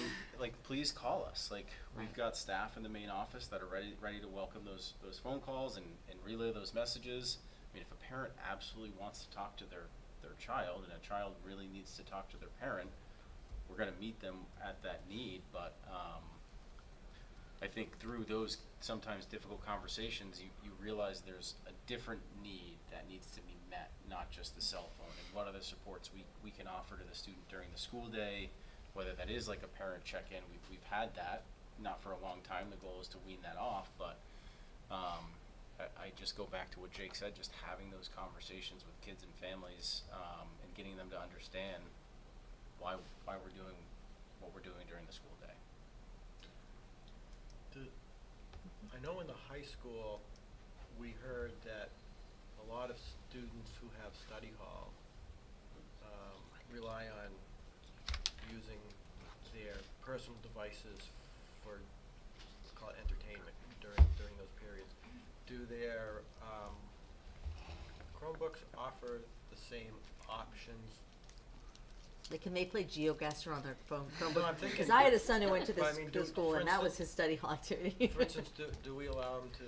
S8: please call us. We've got staff in the main office that are ready to welcome those phone calls and relay those messages. I mean, if a parent absolutely wants to talk to their child, and a child really needs to talk to their parent, we're going to meet them at that need. But I think through those sometimes difficult conversations, you realize there's a different need that needs to be met, not just the cell phone, and what other supports we can offer to the student during the school day, whether that is like a parent check-in. We've had that, not for a long time. The goal is to wean that off, but I just go back to what Jake said, just having those conversations with kids and families, and getting them to understand why we're doing what we're doing during the school day.
S9: I know in the high school, we heard that a lot of students who have study hall rely on using their personal devices for, let's call it entertainment during those periods. Do their Chromebooks offer the same options?
S1: Can they play GeoGuessr on their phone?
S9: No, I'm thinking-
S1: Because I had a son who went to
S9: But I
S1: this
S9: mean,
S1: to school,
S9: for
S1: and that was
S9: instance-
S1: his study hall activity.
S9: For instance, do we allow them to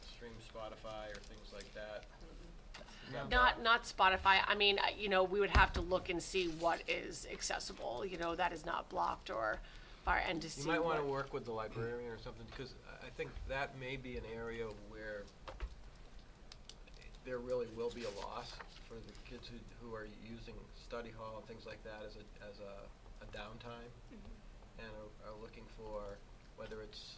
S9: stream Spotify or things like that? Is that
S5: Not Spotify. I mean, we would have to look and see what is accessible, that is not blocked or and to see
S9: You might want to
S5: what-
S9: work with the librarian or something, because I think that may be an area where there really will be a loss for the kids who are using study hall and things like that as a downtime, and are looking for, whether it's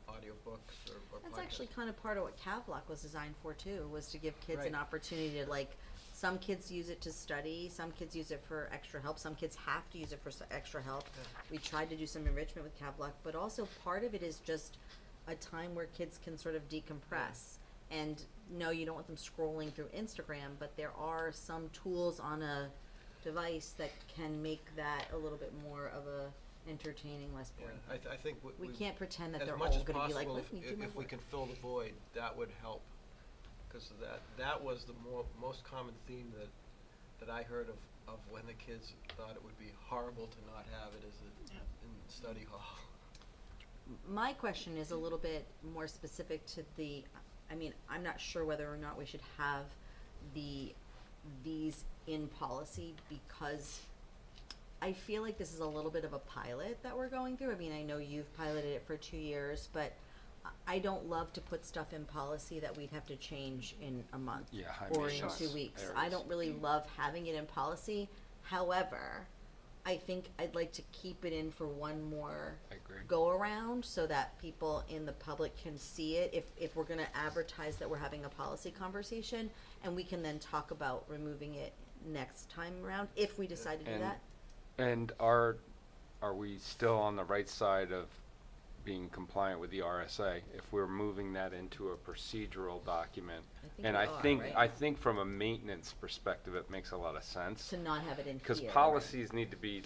S9: audiobooks or
S1: That's
S9: podcasts.
S1: actually kind of part of what Cavlock was designed for too, was to give kids an
S9: Right.
S1: opportunity to some kids use it to study, some kids use it for extra help, some kids have to use it for extra help.
S9: Yeah.
S1: We tried to do some enrichment with Cavlock, but also part of it is just a time where kids can sort of decompress. And no, you don't want them scrolling through Instagram, but there are some tools on a device that can make that a little bit more of a entertaining, less
S9: Yeah,
S1: boring.
S9: I think
S1: We can't pretend that
S9: as
S1: they're
S9: much
S1: all
S9: as
S1: gonna be like,
S9: possible,
S1: let me do my
S9: if we
S1: work.
S9: can fill the void, that would help. Because that was the most common theme that I heard of when the kids thought it would be horrible to not have it in study hall.
S1: My question is a little bit more specific to I'm not sure whether or not we should have these in policy, because I feel like this is a little bit of a pilot that we're going through. I mean, I know you've piloted it for 2 years, but I don't love to put stuff in policy that we'd have to change in a month
S6: Yeah, I
S1: or
S6: mean,
S1: in
S6: that's
S1: 2 weeks. I
S6: areas.
S1: don't really love having it in policy. However, I think I'd like to keep it in for one more
S6: I agree.
S1: go around so that people in the public can see it if we're gonna advertise that we're having a policy conversation, and we can then talk about removing it next time around if we decide to do
S6: And-
S1: that.
S6: And are we still on the right side of being compliant with the RSA if we're moving that into a procedural document?
S1: I think
S6: And
S1: we
S6: I
S1: are,
S6: think,
S1: right?
S6: I think from a maintenance perspective, it makes a lot of sense.
S1: To not have it in here.
S6: Because
S1: right?
S6: policies need to be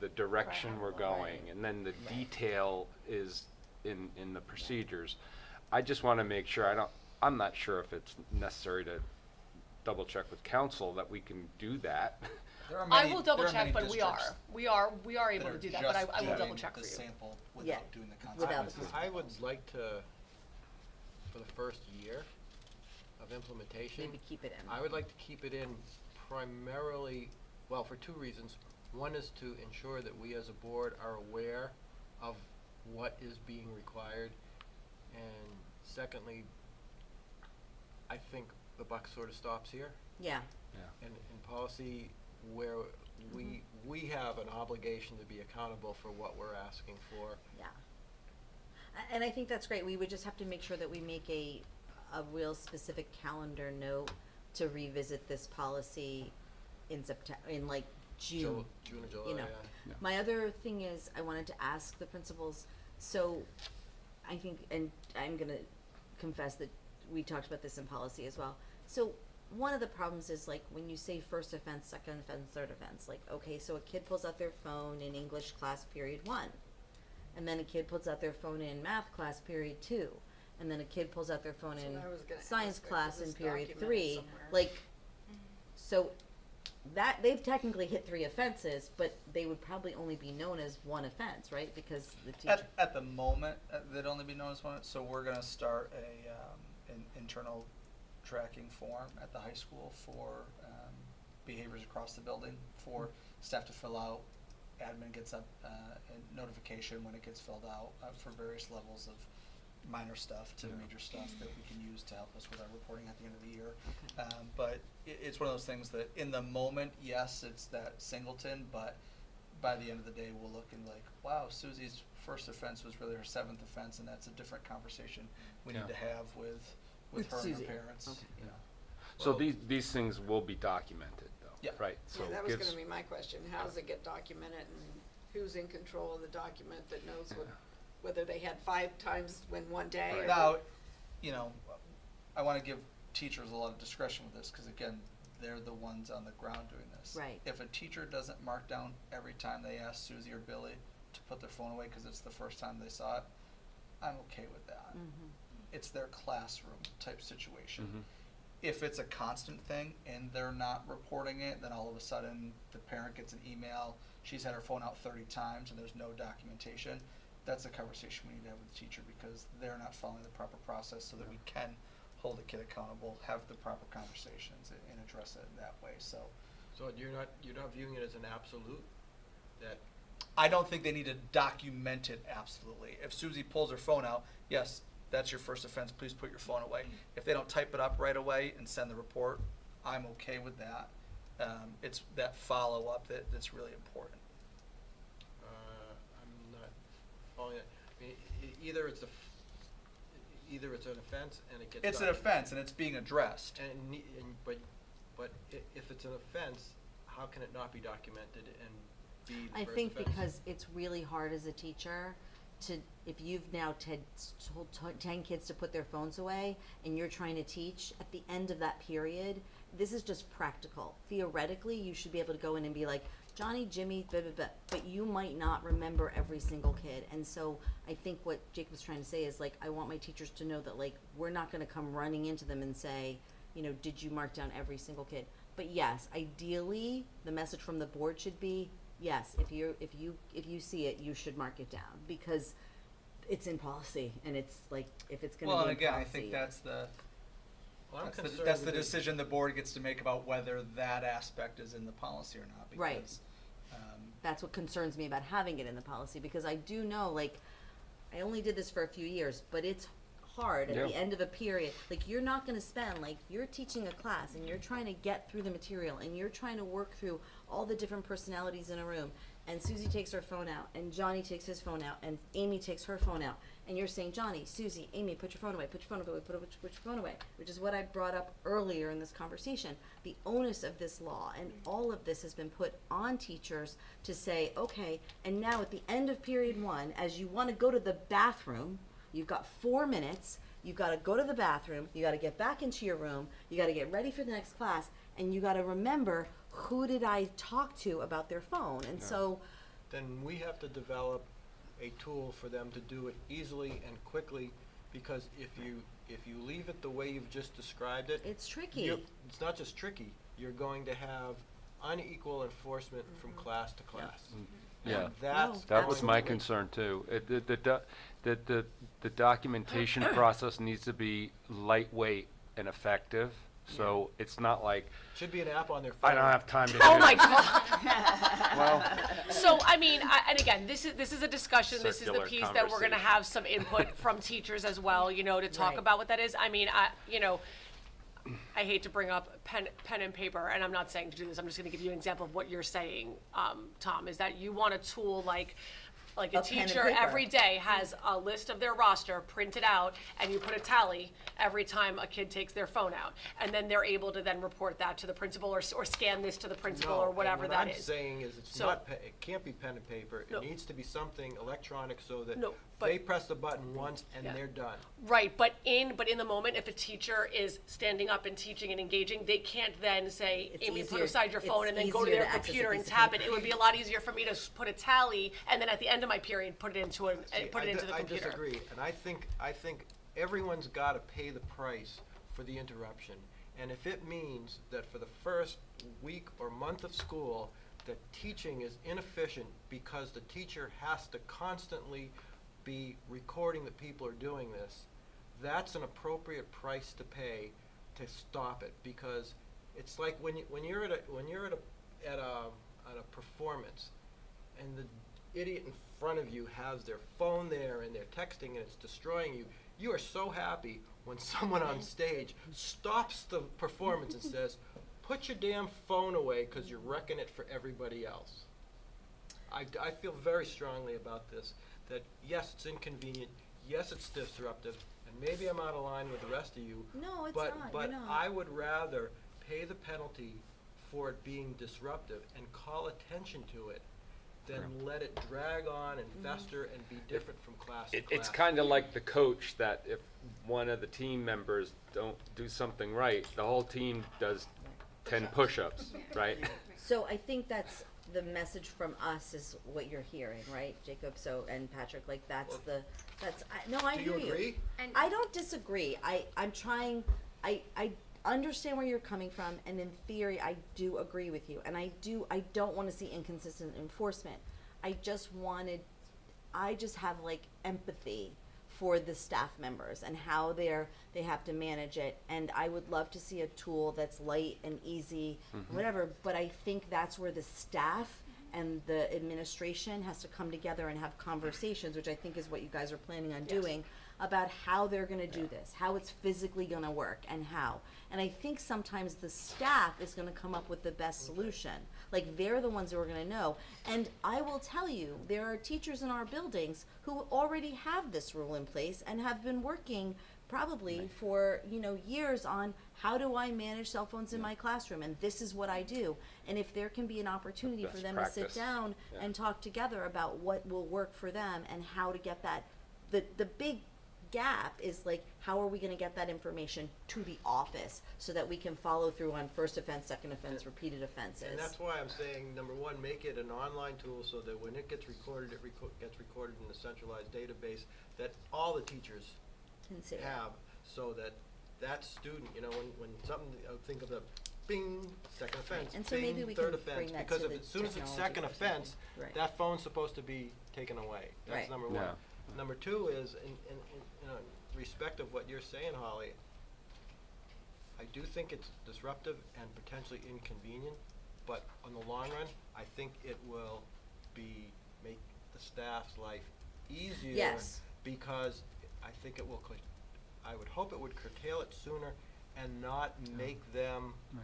S6: the direction we're going,
S1: Right.
S6: and then the detail is in the procedures. I just want to make sure, I'm not sure if it's necessary to double check with council that we can do that.
S7: There are
S5: I
S7: many-
S5: will double
S7: there are
S5: check,
S7: many
S5: but we are
S7: districts
S5: able to
S7: are
S5: do that, but I
S7: just
S5: will
S7: doing
S5: double check for
S7: the
S5: you.
S7: sample
S1: Yeah,
S7: without doing the
S1: without
S7: consequences.
S1: the
S9: I would like to, for the first year of implementation.
S1: Maybe keep it in.
S9: I would like to keep it in primarily, well, for two reasons. One is to ensure that we as a board are aware of what is being required. And secondly, I think the buck sort of stops here.
S1: Yeah,
S9: In policy, where we have an obligation to be accountable for what we're asking for.
S1: yeah. And I think that's great. We would just have to make sure that we make a real specific calendar note to revisit this policy in in like June.
S9: June or July,
S1: You know.
S6: Yeah.
S1: My other thing is, I wanted to ask the principals, so I think, and I'm gonna confess that we talked about this in policy as well. So one of the problems is like when you say first offense, second offense, third offense, like, okay, so a kid pulls out their phone in English class period 1, and then a kid pulls out their phone in math class period 2, and then a kid pulls out their phone
S10: That's
S1: in
S10: what I was gonna
S1: science
S10: ask,
S1: class
S10: is
S1: in
S10: this
S1: period
S10: documented
S1: 3,
S10: somewhere?
S1: like, so that, they've technically hit 3 offenses, but they would probably only be known as 1 offense, right? Because the teacher.
S7: At the moment, they'd only be known as one, so we're gonna start an internal tracking form at the high school for, behaviors across the building for staff to fill out. Admin gets a notification when it gets filled out, for various levels of minor stuff to major stuff that we can use to help us with our reporting at the end of the year. But it's one of those things that in the moment, yes, it's that singleton, but by the end of the day, we'll look and like, wow, Susie's first offense was really her 7th offense, and that's a different conversation we need
S6: Yeah.
S7: to have with
S1: With
S7: her and
S1: Susie.
S7: her parents,
S1: Okay.
S7: you know.
S6: So
S9: Well-
S6: these things will be documented though,
S7: Yeah.
S6: right? So
S10: Yeah, that was
S6: gives-
S10: gonna be my question. How does it get documented and who's in control of the document that knows what, whether they had 5 times in one day or?
S6: Right.
S7: Now, you know, I wanna give teachers a lot of discretion with this, cause again, they're the ones on the ground doing this.
S1: Right.
S7: If a teacher doesn't mark down every time they ask Susie or Billy to put their phone away, cause it's the first time they saw it, I'm okay with that. It's their classroom type situation.
S6: Mhm.
S7: If it's a constant thing and they're not reporting it, then all of a sudden the parent gets an email, she's had her phone out 30 times and there's no documentation. That's a conversation we need to have with the teacher, because they're not following the proper process, so that we can hold the kid accountable, have the proper conversations and address it that way, so.
S9: So you're not viewing it as an absolute, that,
S7: I don't think they need to document it absolutely. If Susie pulls her phone out, yes, that's your first offense, please put your phone away. If they don't type it up right away and send the report, I'm okay with that. It's that follow-up that's really important.
S9: I'm not following it. I mean, either it's either it's an offense and it gets.
S7: It's an offense and it's being addressed.
S9: But if it's an offense, how can it not be documented and be the
S1: I
S9: first
S1: think
S9: offense?
S1: because it's really hard as a teacher to, if you've now told 10 kids to put their phones away and you're trying to teach, at the end of that period, this is just practical. Theoretically, you should be able to go in and be like, Johnny, Jimmy, blah, blah, blah, but you might not remember every single kid. And so I think what Jacob's trying to say is like, I want my teachers to know that like, we're not gonna come running into them and say, you know, did you mark down every single kid? But yes, ideally, the message from the board should be, yes, if you see it, you should mark it down, because it's in policy, and it's like, if it's gonna
S7: Well,
S1: be
S7: and
S1: in
S7: again, I
S1: policy.
S7: think that's the,
S9: Well, I'm
S7: that's the,
S9: concerned
S7: that's the
S9: with it.
S7: decision the board gets to make about whether that aspect is in the policy or not,
S1: Right.
S7: because,
S1: That's what concerns me about having it in the policy, because I do know, like, I only did this for a few years, but it's hard at the
S6: Yeah.
S1: end of a period. Like, you're not gonna spend, like, you're teaching a class and you're trying to get through the material and you're trying to work through all the different personalities in a room, and Susie takes her phone out and Johnny takes his phone out and Amy takes her phone out, and you're saying, Johnny, Susie, Amy, put your phone away, put your phone away, put your phone away, which is what I brought up earlier in this conversation. The onus of this law and all of this has been put on teachers to say, okay, and now at the end of period 1, as you wanna go to the bathroom, you've got 4 minutes, you've gotta go to the bathroom, you gotta get back into your room, you gotta get ready for the next class, and you gotta remember who did I talk to about their phone? And so,
S9: Then we have to develop a tool for them to do it easily and quickly, because if you leave it the way you've just described it,
S1: it's tricky.
S9: it's not just tricky, you're going to have unequal enforcement from class to class.
S6: Yeah.
S9: And that's
S6: That was
S9: going
S6: my
S9: to-
S6: concern too. The documentation process needs to be lightweight and effective, so it's not like,
S9: Should be an app on their phone.
S6: I don't have time to do
S5: Oh my
S6: that.
S5: God.
S6: Well,
S5: So, I mean, and again, this is a discussion, this is the
S6: Circular
S5: piece that we're gonna
S6: conversation.
S5: have some input from teachers as well, you know, to talk
S1: Right.
S5: about what that is. I mean, I hate to bring up pen and paper, and I'm not saying to do this, I'm just gonna give you an example of what you're saying, Tom, is that you want a tool like a
S1: A pen and
S5: teacher
S1: paper.
S5: every day has a list of their roster printed out, and you put a tally every time a kid takes their phone out. And then they're able to then report that to the principal or scan this to the principal or whatever that
S9: What I'm
S5: is.
S9: saying is it's
S5: So-
S9: not, it can't be pen and paper.
S5: No.
S9: It needs to be something electronic so that
S5: No, but-
S9: they press the button once and
S5: Yeah.
S9: they're done.
S5: Right, but in the moment, if a teacher is standing up and teaching and engaging, they can't then say,
S1: It's
S5: Amy, put
S1: easier-
S5: aside your phone
S1: it's
S5: and then go to
S1: easier
S5: their
S1: to access a
S5: computer and
S1: piece of
S5: tap it.
S1: paper.
S5: It would be a lot easier for me to put a tally and then at the end of my period, put it into
S9: See,
S5: put it into the
S9: I
S5: computer.
S9: disagree, and I think everyone's gotta pay the price for the interruption. And if it means that for the first week or month of school, that teaching is inefficient because the teacher has to constantly be recording that people are doing this, that's an appropriate price to pay to stop it, because it's like when you're at a performance and the idiot in front of you has their phone there and they're texting and it's destroying you, you are so happy when someone on stage stops the performance and says, put your damn phone away because you're wrecking it for everybody else. I feel very strongly about this, that yes, it's inconvenient, yes, it's disruptive, and maybe I'm out of line with the rest of you.
S1: No, it's
S9: but,
S1: not,
S9: But
S1: you're not.
S9: I would rather pay the penalty for it being disruptive and call attention to it than let it drag on and fester and be different from class to class.
S6: it's kind of like the coach that if one of the team members don't do something right, the whole team does 10 push-ups, right?
S1: So I think that's the message from us is what you're hearing, right, Jacob? So, and Patrick, like I
S9: Do
S1: hear
S9: you agree?
S2: And
S1: I don't disagree. I'm trying, I understand where you're coming from, and in theory, I do agree with you. And I don't want to see inconsistent enforcement. I just have like empathy for the staff members and how they have to manage it. And I would love to see a tool that's light and easy, whatever, but I think that's where the staff and the administration has to come together and have conversations, which I think is what you guys are planning on doing, about how they're gonna do this, how it's physically gonna work, and how. And I think sometimes the staff is gonna come up with the best solution. Like, they're the ones who are gonna know. And I will tell you, there are teachers in our buildings who already have this rule in place and have been working probably for, years on how do I manage cell phones in my classroom, and this is what I do. And if there can be an opportunity for
S6: Best
S1: them to sit
S6: practice.
S1: down
S6: Yeah.
S1: and talk together about what will work for them and how to get that, the big gap is like, how are we gonna get that information to the office so that we can follow through on first offense, second offense, repeated offenses?
S9: And that's why I'm saying, number one, make it an online tool so that when it gets recorded, gets recorded in a centralized database that all the teachers
S1: Consider.
S9: have, so that that student, when something, think of the bing, second offense,
S1: And so maybe
S9: bing,
S1: we
S9: third
S1: can
S9: offense,
S1: bring that
S9: because
S1: to
S9: if
S1: the
S9: as soon as it's
S1: technology
S9: second
S1: person.
S9: offense,
S1: Right.
S9: that phone's supposed to be taken away. That's
S1: Right.
S9: number one.
S6: Yeah.
S9: Number two is, in respect of what you're saying, Holly, I do think it's disruptive and potentially inconvenient, but on the long run, I think it will make the staff's life easier.
S1: Yes.
S9: Because I think it will, I would hope it would curtail it sooner and not make them
S1: I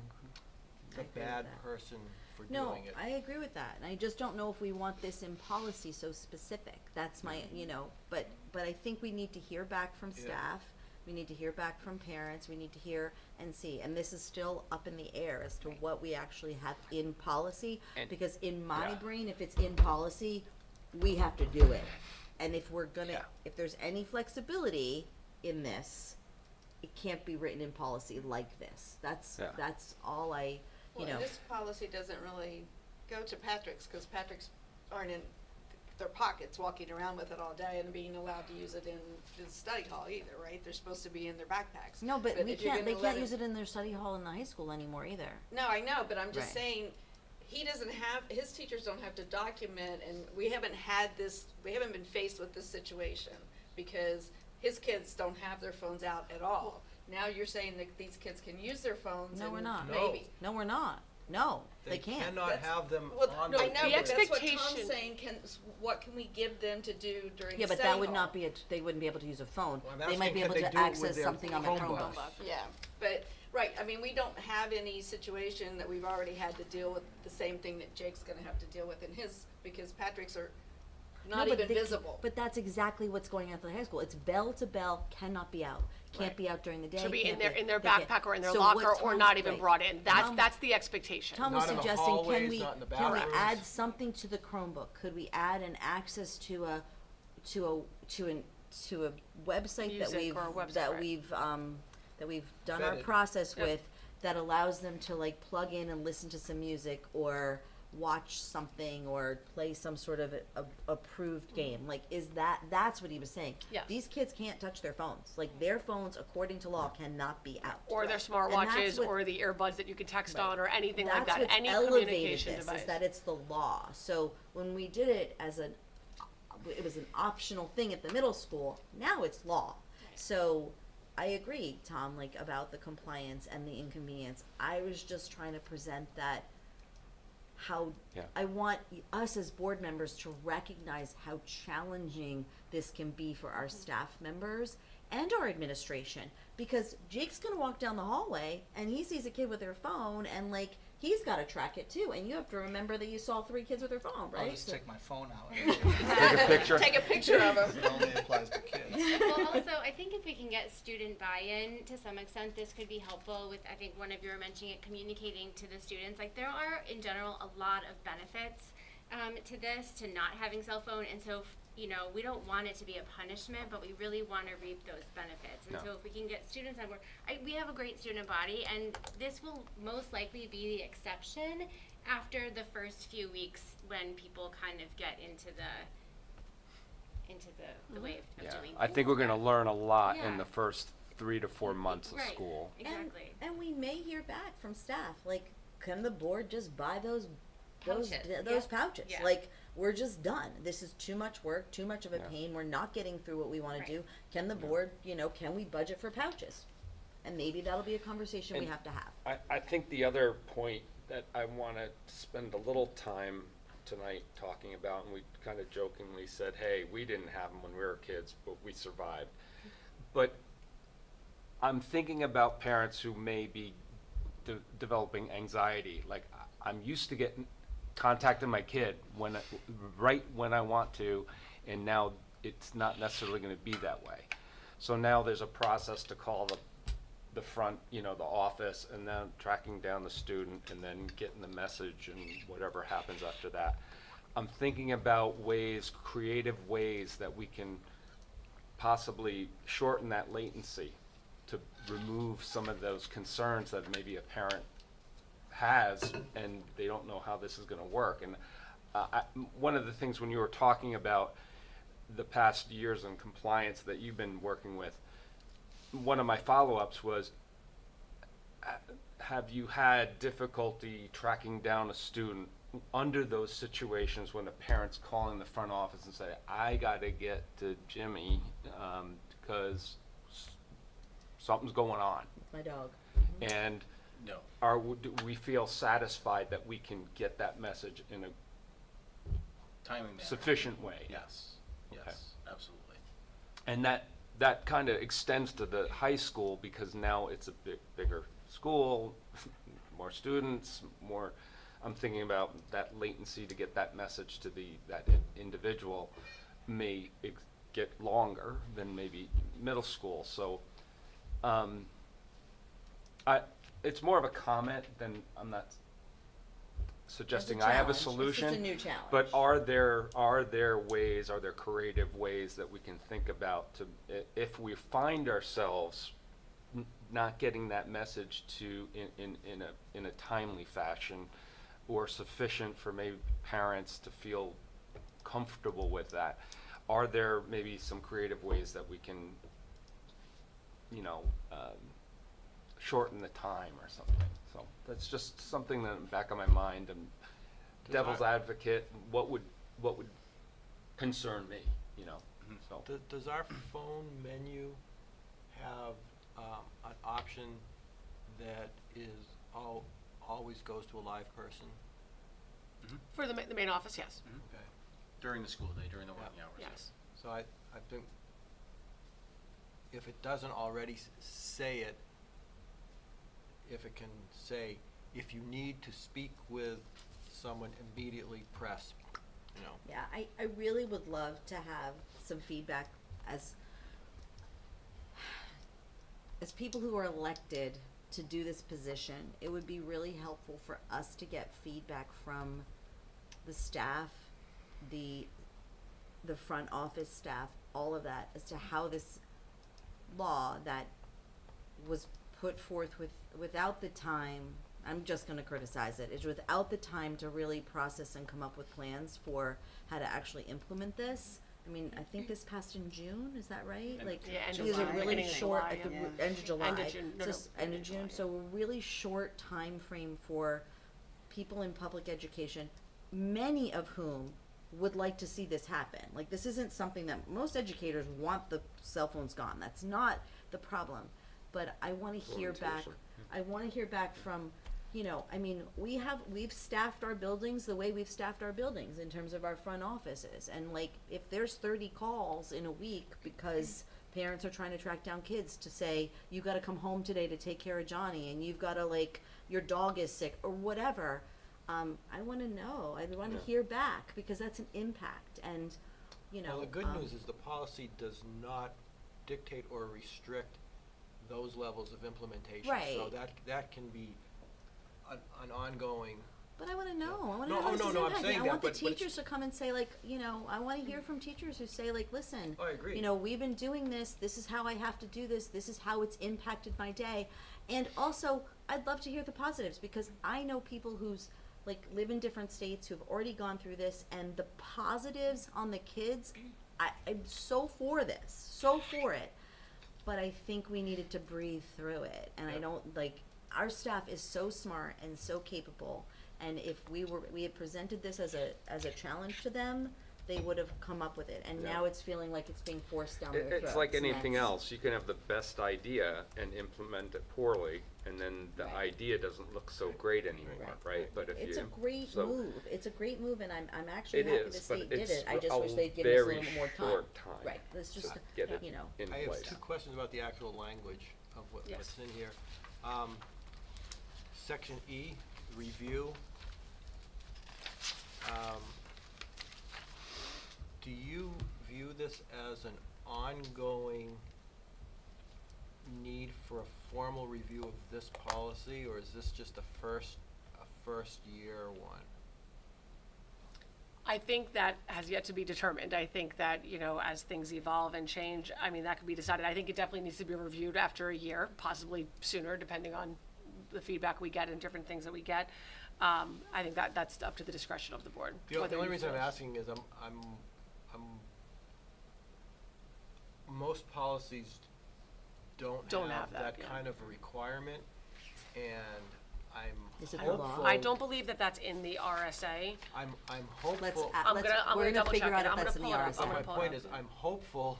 S9: the
S1: agree with
S9: bad
S1: that.
S9: person for
S1: No,
S9: doing it.
S1: I agree with that, and I just don't know if we want this in policy so specific. That's my, but I think we need to hear back from
S9: Yeah.
S1: staff, we need to hear back from parents, we need to hear and see, and this is still up in the air as to what we actually have in policy,
S6: And-
S1: because in my
S6: yeah.
S1: brain, if it's in policy, we have to do it. And if we're gonna,
S6: Yeah.
S1: if there's any flexibility in this, it can't be written in policy like this. That's
S6: Yeah.
S1: that's all I, you
S10: Well,
S1: know.
S10: and this policy doesn't really go to Patrick's, because Patrick's aren't in their pockets walking around with it all day and being allowed to use it in the study hall either, right? They're supposed to be in their backpacks.
S1: No, but we
S10: if you're
S1: can't, they
S10: gonna let
S1: can't use it in their study hall in the high school anymore either.
S10: No, I know, but I'm just
S1: Right.
S10: saying, he doesn't have, his teachers don't have to document, and we haven't been faced with this situation, because his kids don't have their phones out at all. Now you're saying that these kids can use their phones
S1: No,
S10: and
S1: we're not.
S10: maybe.
S1: No, we're not. No, they can't.
S9: cannot have them
S10: Well,
S9: on
S10: I
S9: their
S10: know,
S5: The
S10: but that's what
S5: expectation-
S10: Tom's saying, what can we give them to do during
S1: Yeah, but
S10: study
S1: that would
S10: hall?
S1: not be, they wouldn't be able to use a phone.
S9: Well, I'm
S1: They might
S9: asking,
S1: be
S9: could
S1: able
S9: they
S1: to
S9: do it with
S1: access
S9: their
S1: something on the
S9: Chromebook?
S1: Chromebook.
S10: Yeah, but, right, I mean, we don't have any situation that we've already had to deal with the same thing that Jake's gonna have to deal with in his, because Patrick's are not
S1: No, but
S10: even
S1: they-
S10: visible.
S1: But that's exactly what's going on at the high school. It's bell to bell, cannot be out. Can't
S10: Right.
S1: be out during the day.
S5: Should be in
S1: can't
S5: their
S1: they can't-
S5: backpack or in their
S1: So what
S5: locker or
S1: Tom-
S5: not even
S1: right.
S5: brought in.
S1: Tom-
S5: That's the expectation.
S1: Tom was
S9: Not in the
S1: suggesting, can
S9: hallways,
S1: we,
S9: not in the
S1: can we
S9: bathrooms.
S1: add something to the Chromebook? Could we add an access to a website that
S5: Music
S1: we've,
S5: or a website, right.
S1: that we've done our
S9: Vetted.
S1: process
S5: Yep.
S1: with, that allows them to like plug in and listen to some music or watch something or play some sort of approved game? Like, that's what he was saying.
S5: Yes.
S1: These kids can't touch their phones. Like, their phones, according to law, cannot be out.
S5: Or their
S1: And that's
S5: smartwatches,
S1: what-
S5: or the earbuds that you can text
S1: Right.
S5: on, or anything like
S1: That's
S5: that,
S1: what's
S5: any
S1: elevated
S5: communication
S1: this,
S5: device.
S1: is that it's the law. So when we did it as it was an optional thing at the middle school, now it's law. So I agree, Tom, like about the compliance and the inconvenience. I was just trying to present that how
S6: Yeah.
S1: I want us as board members to recognize how challenging this can be for our staff members and our administration, because Jake's gonna walk down the hallway and he sees a kid with their phone and like he's gotta track it too, and you have to remember that you saw 3 kids with their phone, right?
S7: I'll just
S1: So-
S7: take my phone out.
S6: Take a picture.
S10: Take a picture of them.
S7: It only applies to kids.
S2: Well, also, I think if we can get student buy-in to some extent, this could be helpful with, I think one of you were mentioning it, communicating to the students. Like, there are, in general, a lot of benefits to this, to not having cell phone, and so, you know, we don't want it to be a punishment, but we really want to reap those benefits. And
S6: No.
S2: so if we can get students on board, we have a great student body, and this will most likely be the exception after the first few weeks when people kind of get into the way of
S6: Yeah,
S2: doing
S6: I
S2: things.
S6: think we're gonna learn a lot in
S2: Yeah.
S6: the first 3 to 4 months of
S2: Right.
S6: school.
S2: Exactly.
S1: And we may hear back from staff, like, can the board just buy those
S2: Pouches,
S1: those
S2: yeah.
S1: pouches?
S2: Yeah.
S1: Like, we're just done. This is too much work, too much of a
S6: Yeah.
S1: pain. We're not getting through what we want
S2: Right.
S1: to do. Can the board, can we budget for pouches? And maybe that'll be a conversation we
S6: And-
S1: have to have.
S6: I think the other point that I want to spend a little time tonight talking about, and we kind of jokingly said, hey, we didn't have them when we were kids, but we survived. But I'm thinking about parents who may be developing anxiety. Like, I'm used to contacting my kid right when I want to, and now it's not necessarily going to be that way. So now there's a process to call the front, the office, and then tracking down the student, and then getting the message and whatever happens after that. I'm thinking about creative ways that we can possibly shorten that latency to remove some of those concerns that maybe a parent has, and they don't know how this is gonna work. And one of the things when you were talking about the past years in compliance that you've been working with, one of my follow-ups was, have you had difficulty tracking down a student under those situations when a parent's calling the front office and say, I gotta get to Jimmy, because something's going on?
S1: My dog.
S6: And
S8: No.
S6: do we feel satisfied that we can get that message in a
S8: Timing manner.
S6: sufficient way?
S8: Yes,
S6: Okay.
S8: yes, absolutely.
S6: And that kind of extends to the high school, because now it's a bigger school, more students, more, I'm thinking about that latency to get that message to that individual may get longer than maybe middle school. So, it's more of a comment than, I'm not suggesting I have a
S1: challenge. It's just
S6: solution.
S1: a new challenge.
S6: But are there creative ways that we can think about if we find ourselves not getting that message to in a timely fashion or sufficient for maybe parents to feel comfortable with that. Are there maybe some creative ways that we can, shorten the time or something? So that's just something that in the back of my mind, and devil's advocate, what would concern me, so.
S9: Does our phone menu have an option that always goes to a live person?
S5: For the main office, yes.
S9: Okay.
S8: During the school day, during the working hours.
S5: Yes.
S9: So I think if it doesn't already say it, if it can say, if you need to speak with someone, immediately press,
S1: Yeah, I really would love to have some feedback as people who are elected to do this position. It would be really helpful for us to get feedback from the staff, the front office staff, all of that, as to how this law that was put forth without the time, I'm just gonna criticize it, is without the time to really process and come up with plans for how to actually implement this. I mean, I think this passed in June, is that right?
S8: End
S1: Like,
S8: of
S5: Yeah, end of
S1: these are
S5: July,
S1: really
S5: beginning of
S1: short,
S5: July,
S1: at the
S5: yeah.
S1: end of July.
S5: End of June, no,
S1: Just
S5: no,
S1: end
S5: end
S1: of
S5: of
S1: June,
S5: July,
S1: so a really short time frame for people in public education, many of whom would like to see this happen. Like, this isn't something that, most educators want the cell phones gone, that's not the problem. But I wanna hear back, from, I mean, we've staffed our buildings the way we've staffed our buildings in terms of our front offices. And like, if there's 30 calls in a week because parents are trying to track down kids to say, you gotta come home today to take care of Johnny, and you've gotta, like, your dog is sick, or whatever, I wanna know, I wanna hear back, because that's an impact, and,
S9: Well, the good news is the policy does not dictate or restrict those levels of implementation. So
S1: Right.
S9: that can be an ongoing.
S1: But I wanna know, I wanna
S9: No,
S1: know how
S9: oh,
S1: this
S9: no,
S1: is
S9: no, I'm
S1: impacting.
S9: saying
S1: I
S9: that,
S1: want the
S9: but it's-
S1: teachers to come and say, like, I wanna hear from teachers who say, like, listen,
S9: Oh, I agree.
S1: we've been doing this is how I have to do this is how it's impacted my day. And also, I'd love to hear the positives, because I know people who's, like, live in different states who've already gone through this, and the positives on the kids, I'm so for this, so for it. But I think we needed to breathe through it, and I don't, like, our staff is so smart and so capable, and if we had presented this as a challenge to them, they would have come up with it, and now it's feeling like it's being forced down their throats.
S6: It's like
S1: and
S6: anything
S1: that's-
S6: else, you can have the best idea and implement it poorly, and then the
S1: Right.
S6: idea doesn't look so great anymore, right? But if you.
S1: It's a great
S6: so-
S1: move, it's a great move, and I'm actually
S6: It
S1: happy the
S6: is,
S1: state
S6: but
S1: did
S6: it's
S1: it, I just
S6: a
S1: wish they'd given us a
S6: very
S1: little more time.
S6: short time
S1: Right, let's just,
S6: to get it in
S9: I have
S6: place.
S9: two questions about the actual language of
S5: Yes.
S9: what's in here. Section E, review. Do you view this as an ongoing need for a formal review of this policy, or is this just a first year one?
S5: I think that has yet to be determined. I think that, as things evolve and change, I mean, that could be decided. I think it definitely needs to be reviewed after a year, possibly sooner, depending on the feedback we get and different things that we get. I think that's up to the discretion of the board.
S9: The
S5: whether
S9: only
S5: you
S9: reason I'm
S5: feel-
S9: asking is most policies don't
S5: Don't
S9: have
S5: have that,
S9: that
S5: yeah.
S9: kind of a requirement, and I'm
S1: Is it the law?
S9: hopeful.
S5: I don't believe that that's in the RSA.
S9: I'm
S1: let's,
S9: hopeful.
S5: I'm
S1: let's,
S5: gonna
S1: we're gonna
S5: double
S1: figure
S5: check
S1: out
S5: it.
S1: if
S5: I'm
S1: that's
S5: gonna
S1: in the
S5: pull it up.
S1: RSA.
S5: I'm
S9: My
S5: gonna pull it
S9: point
S5: up.
S9: is, I'm hopeful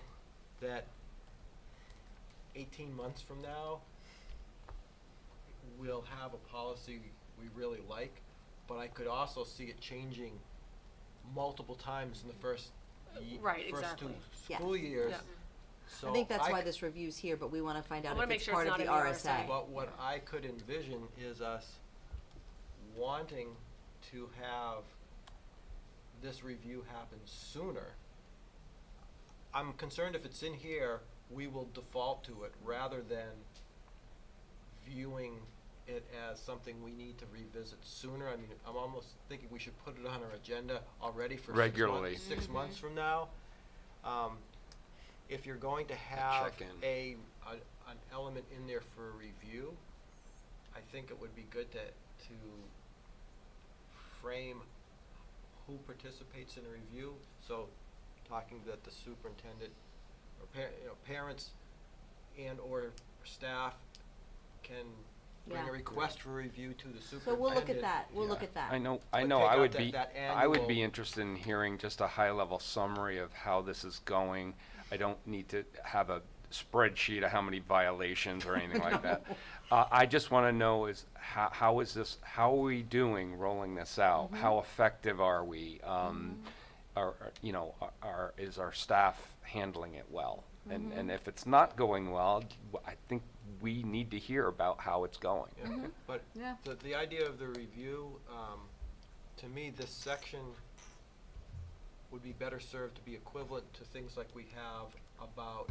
S9: that 18 months from now, we'll have a policy we really like, but I could also see it changing multiple times in the first
S5: Right,
S9: first
S5: exactly.
S9: two
S1: Yeah.
S9: school years.
S5: Yeah.
S9: So
S1: I think that's why
S9: c-
S1: this review's here, but we wanna find
S5: I
S1: out
S5: wanna
S1: if
S5: make
S1: it's
S5: sure
S1: part
S5: it's
S1: of the
S5: not in the
S1: RSA.
S5: RSA.
S9: But what I could envision is us wanting to have this review happen sooner. I'm concerned if it's in here, we will default to it rather than viewing it as something we need to revisit sooner. I mean, I'm almost thinking we should put it on our agenda already for
S6: Regularly.
S9: 6 months from now. If you're going to have
S6: Check-in.
S9: a an element in there for review, I think it would be good to frame who participates in a review. So talking that the superintendent or parents and or staff can bring
S1: Yeah.
S9: a request for review to the
S1: So
S9: superintendent.
S1: we'll look at that, we'll look
S9: Yeah.
S1: at that.
S6: I know,
S9: But
S6: I
S9: take out
S6: would
S9: that-
S6: be,
S9: that
S6: I would be
S9: annual-
S6: interested in hearing just a high-level summary of how this is going. I don't need to have a spreadsheet of how many violations or anything like that. I just want to know is how are we doing rolling this out? How effective are we? Is our staff handling it well? And if it's not going well, I think we need to hear about how it's going.
S9: Yeah. But
S1: Yeah.
S9: the idea of the review, to me, this section would be better served to be equivalent to things like we have about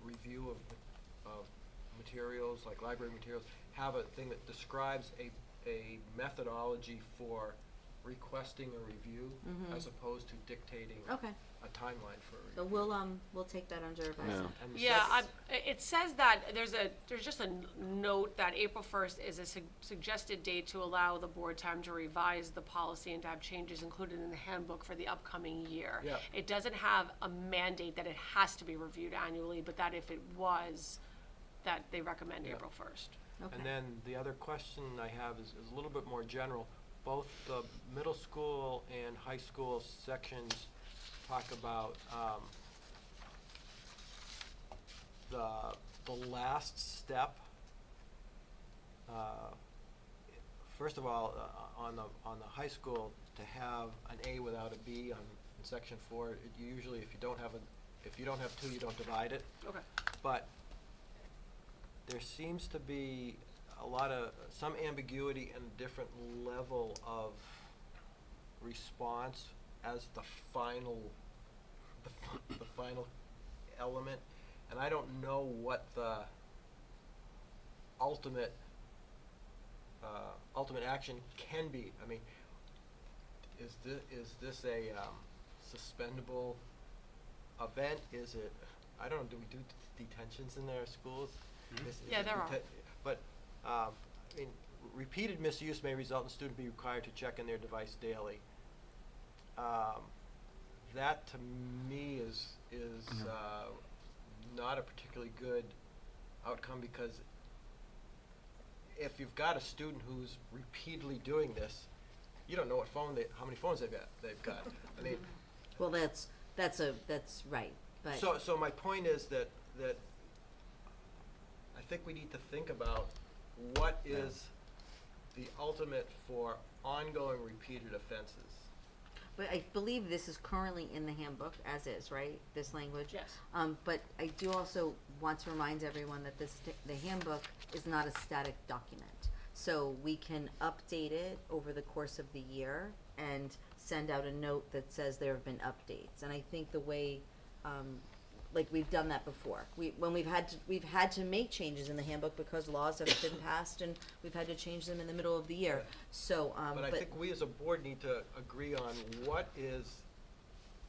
S9: review of materials, like library materials. Have a thing that describes a methodology for requesting a review as opposed to dictating
S1: Okay,
S9: a timeline for a
S1: so
S9: review.
S1: we'll take that under advisement.
S9: And the
S5: Yeah,
S9: second-
S5: it says that there's just a note that April 1st is a suggested date to allow the board time to revise the policy and to have changes included in the handbook for the upcoming year.
S9: Yeah.
S5: It doesn't have a mandate that it has to be reviewed annually, but that if it was, that they recommend
S9: Yeah.
S5: April 1st.
S1: Okay.
S9: And then the other question I have is a little bit more general. Both the middle school and high school sections talk about the last step. First of all, on the high school, to have an A without a B in section 4, usually if you don't have 2, you don't divide it.
S5: Okay.
S9: But there seems to be some ambiguity and different level of response as the final element, and I don't know what the ultimate action can be. I mean, is this a suspendable event? Is it, I don't know, do we do detentions in our schools?
S5: Yeah, there are.
S9: But, I mean, repeated misuse may result in students being required to check in their device daily. That to me is not a particularly good outcome, because if you've got a student who's repeatedly doing this, you don't know how many phones they've got. I mean,
S1: Well, that's right, but.
S9: so my point is that I think we need to think about what is the ultimate for ongoing repeated offenses.
S1: But I believe this is currently in the handbook as is, right? This language?
S5: Yes.
S1: But I do also want to remind everyone that the handbook is not a static document. So we can update it over the course of the year and send out a note that says there have been updates. And I think the way, like we've done that before. When we've had to make changes in the handbook because laws have been passed and we've had to change them in the middle of the year. So,
S9: But I think we as a board need to agree on what is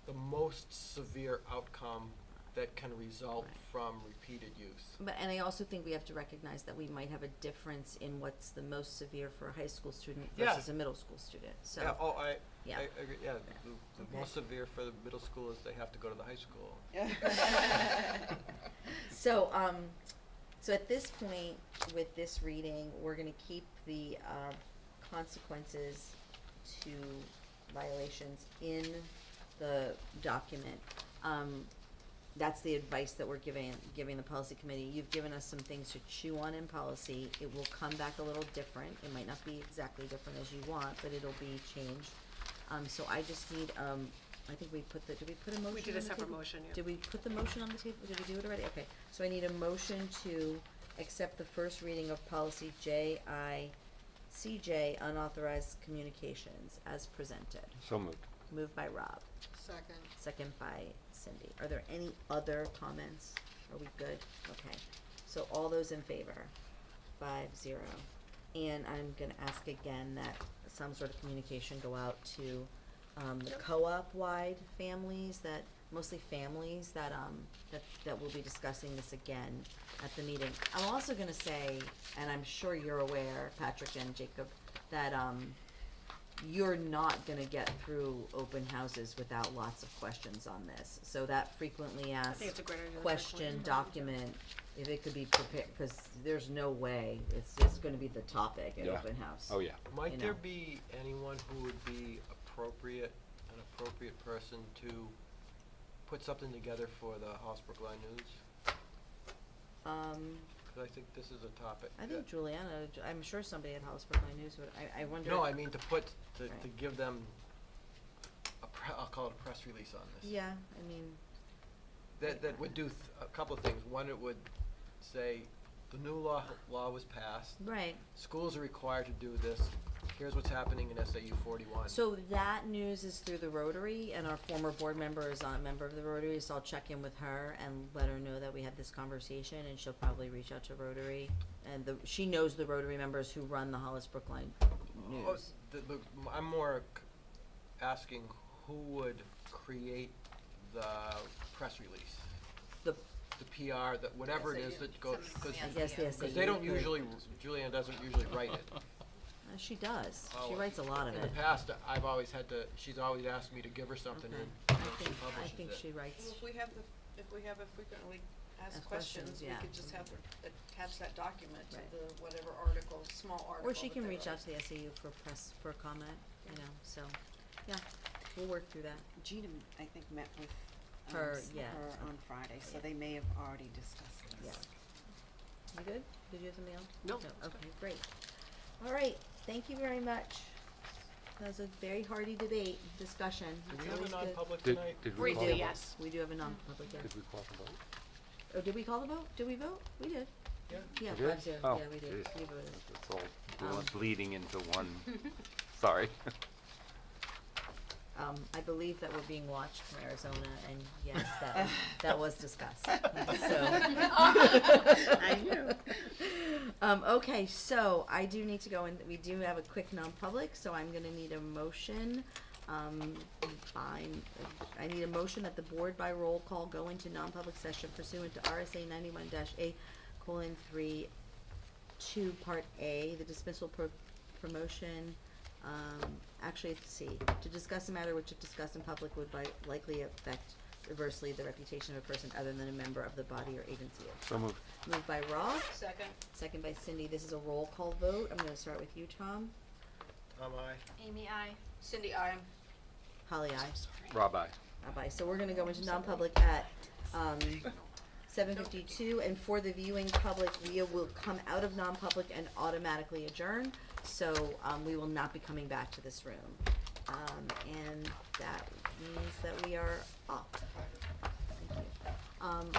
S9: the most severe outcome that can result
S1: Right.
S9: from repeated use.
S1: and I also think we have to recognize that we might have a difference in what's the most severe for a high school student
S9: Yeah.
S1: versus a middle school student, so.
S9: I
S1: Yeah.
S9: agree, yeah, the
S1: Okay.
S9: most severe for the middle school is they have to go to the high school.
S1: So, so at this point, with this reading, we're gonna keep the, consequences to violations in the document. That's the advice that we're giving the policy committee. You've given us some things to chew on in policy. It will come back a little different. It might not be exactly different as you want, but it'll be changed. So I just need, I think did we put a motion on the table?
S5: We did a separate motion, yeah.
S1: Did we put the motion on the table? Did we do it already? Okay, so I need a motion to accept the first reading of policy JICJ, unauthorized communications, as presented.
S6: So moved.
S1: Moved by Rob,
S10: Second.
S1: second by Cindy. Are there any other comments? Are we good? Okay, so all those in favor? 5-0. And I'm gonna ask again that some sort of communication go out to, the co-op wide families that mostly families that will be discussing this again at the meeting. I'm also gonna say, and I'm sure you're aware, Patrick and Jacob, that, you're not gonna get through open houses without lots of questions on this. So that frequently asked
S5: it's a great idea, the first
S1: question
S5: one.
S1: document, if it could be prepared, cause there's no way, it's gonna be the topic at
S6: Yeah.
S1: open house.
S6: Oh, yeah.
S9: Might
S1: You
S9: there
S1: know.
S9: be anyone who would be an appropriate person to put something together for the Hollisbrook Line News? Because I think this is a topic.
S1: I think
S9: that-
S1: Juliana, I'm sure somebody at Hollisbrook Line News would, I wonder.
S9: No, I mean to
S1: Right.
S9: give them I'll call it a press release on this.
S1: Yeah, I mean,
S9: That would do a couple of things. One, it would say, the new law was passed.
S1: right.
S9: Schools are required to do this. Here's what's happening in SAU 41.
S1: So that news is through the Rotary, and our former board member is a member of the Rotary, so I'll check in with her and let her know that we had this conversation, and she'll probably reach out to Rotary. And she knows the Rotary members who run the Hollisbrook Line
S9: Oh,
S1: News.
S9: I'm more asking who would create the press release,
S1: The,
S9: the PR, that whatever it is
S10: SAU.
S9: that goes,
S4: Some-
S1: I guess the SAU.
S9: because they don't
S1: could-
S9: usually, Julianne doesn't usually write it.
S1: She does, she
S9: Oh,
S1: writes a lot of
S9: In
S1: it.
S9: the past, I've always had to, she's always asked me to give her something
S1: Okay.
S9: and
S1: I
S9: she
S1: think, I
S9: publishes
S1: think
S9: it.
S1: she writes,
S10: Well, if we have a frequently
S1: Ask
S10: asked
S1: questions,
S10: questions, we
S1: yeah.
S10: could just have her attach that document to
S1: Right.
S10: the whatever article, small article.
S1: or she
S10: that
S1: can
S10: they
S1: reach
S10: write.
S1: out to the SAU for comment, you know, so, yeah, we'll work through that.
S4: Gina, I think, met with
S1: Her, yeah.
S4: her on Friday, so
S1: Yeah.
S4: they may have already discussed this.
S1: Yeah. You good? Did you have something else?
S3: No.
S1: Okay, great. All right, thank you very much. That was a very hearty debate, discussion.
S9: Do
S1: It's
S9: we have a
S1: always good.
S9: non-public
S6: Did,
S9: tonight?
S6: did we
S5: Briefly,
S6: call the vote?
S5: yes.
S1: We do have a non-public, yeah.
S6: Did we call the vote?
S1: Oh, did we call the vote? Did we vote? We did.
S9: Yeah.
S1: Yeah,
S6: We did?
S1: 5-0.
S6: Oh,
S1: Yeah, we did.
S6: geez.
S1: We voted.
S6: It's all going
S1: Um,
S6: bleeding into one. Sorry.
S1: I believe that we're being watched from Arizona, and yes, that was discussed. So.
S4: I know.
S1: Okay, so I do need to go in, we do have a quick non-public, so I'm gonna need a motion. I need a motion that the board by roll call go into non-public session pursuant to RSA 91-A:3, 2, Part A, the dismissal promotion, actually, let's see, to discuss a matter which if discussed in public would likely affect adversely the reputation of a person other than a member of the body or agency of.
S6: So moved.
S1: Moved by Ross,
S10: Second.
S1: second by Cindy. This is a roll call vote. I'm gonna start with you, Tom.
S9: Am I?
S2: Amy, I.
S10: Cindy, I.
S1: Holly, aye.
S6: Rob, aye.
S1: Bye. So we're gonna go into non-public at, 7:52, and for the viewing public, we will come out of non-public and automatically adjourn. So, we will not be coming back to this room. And that means that we are off. Thank you. I think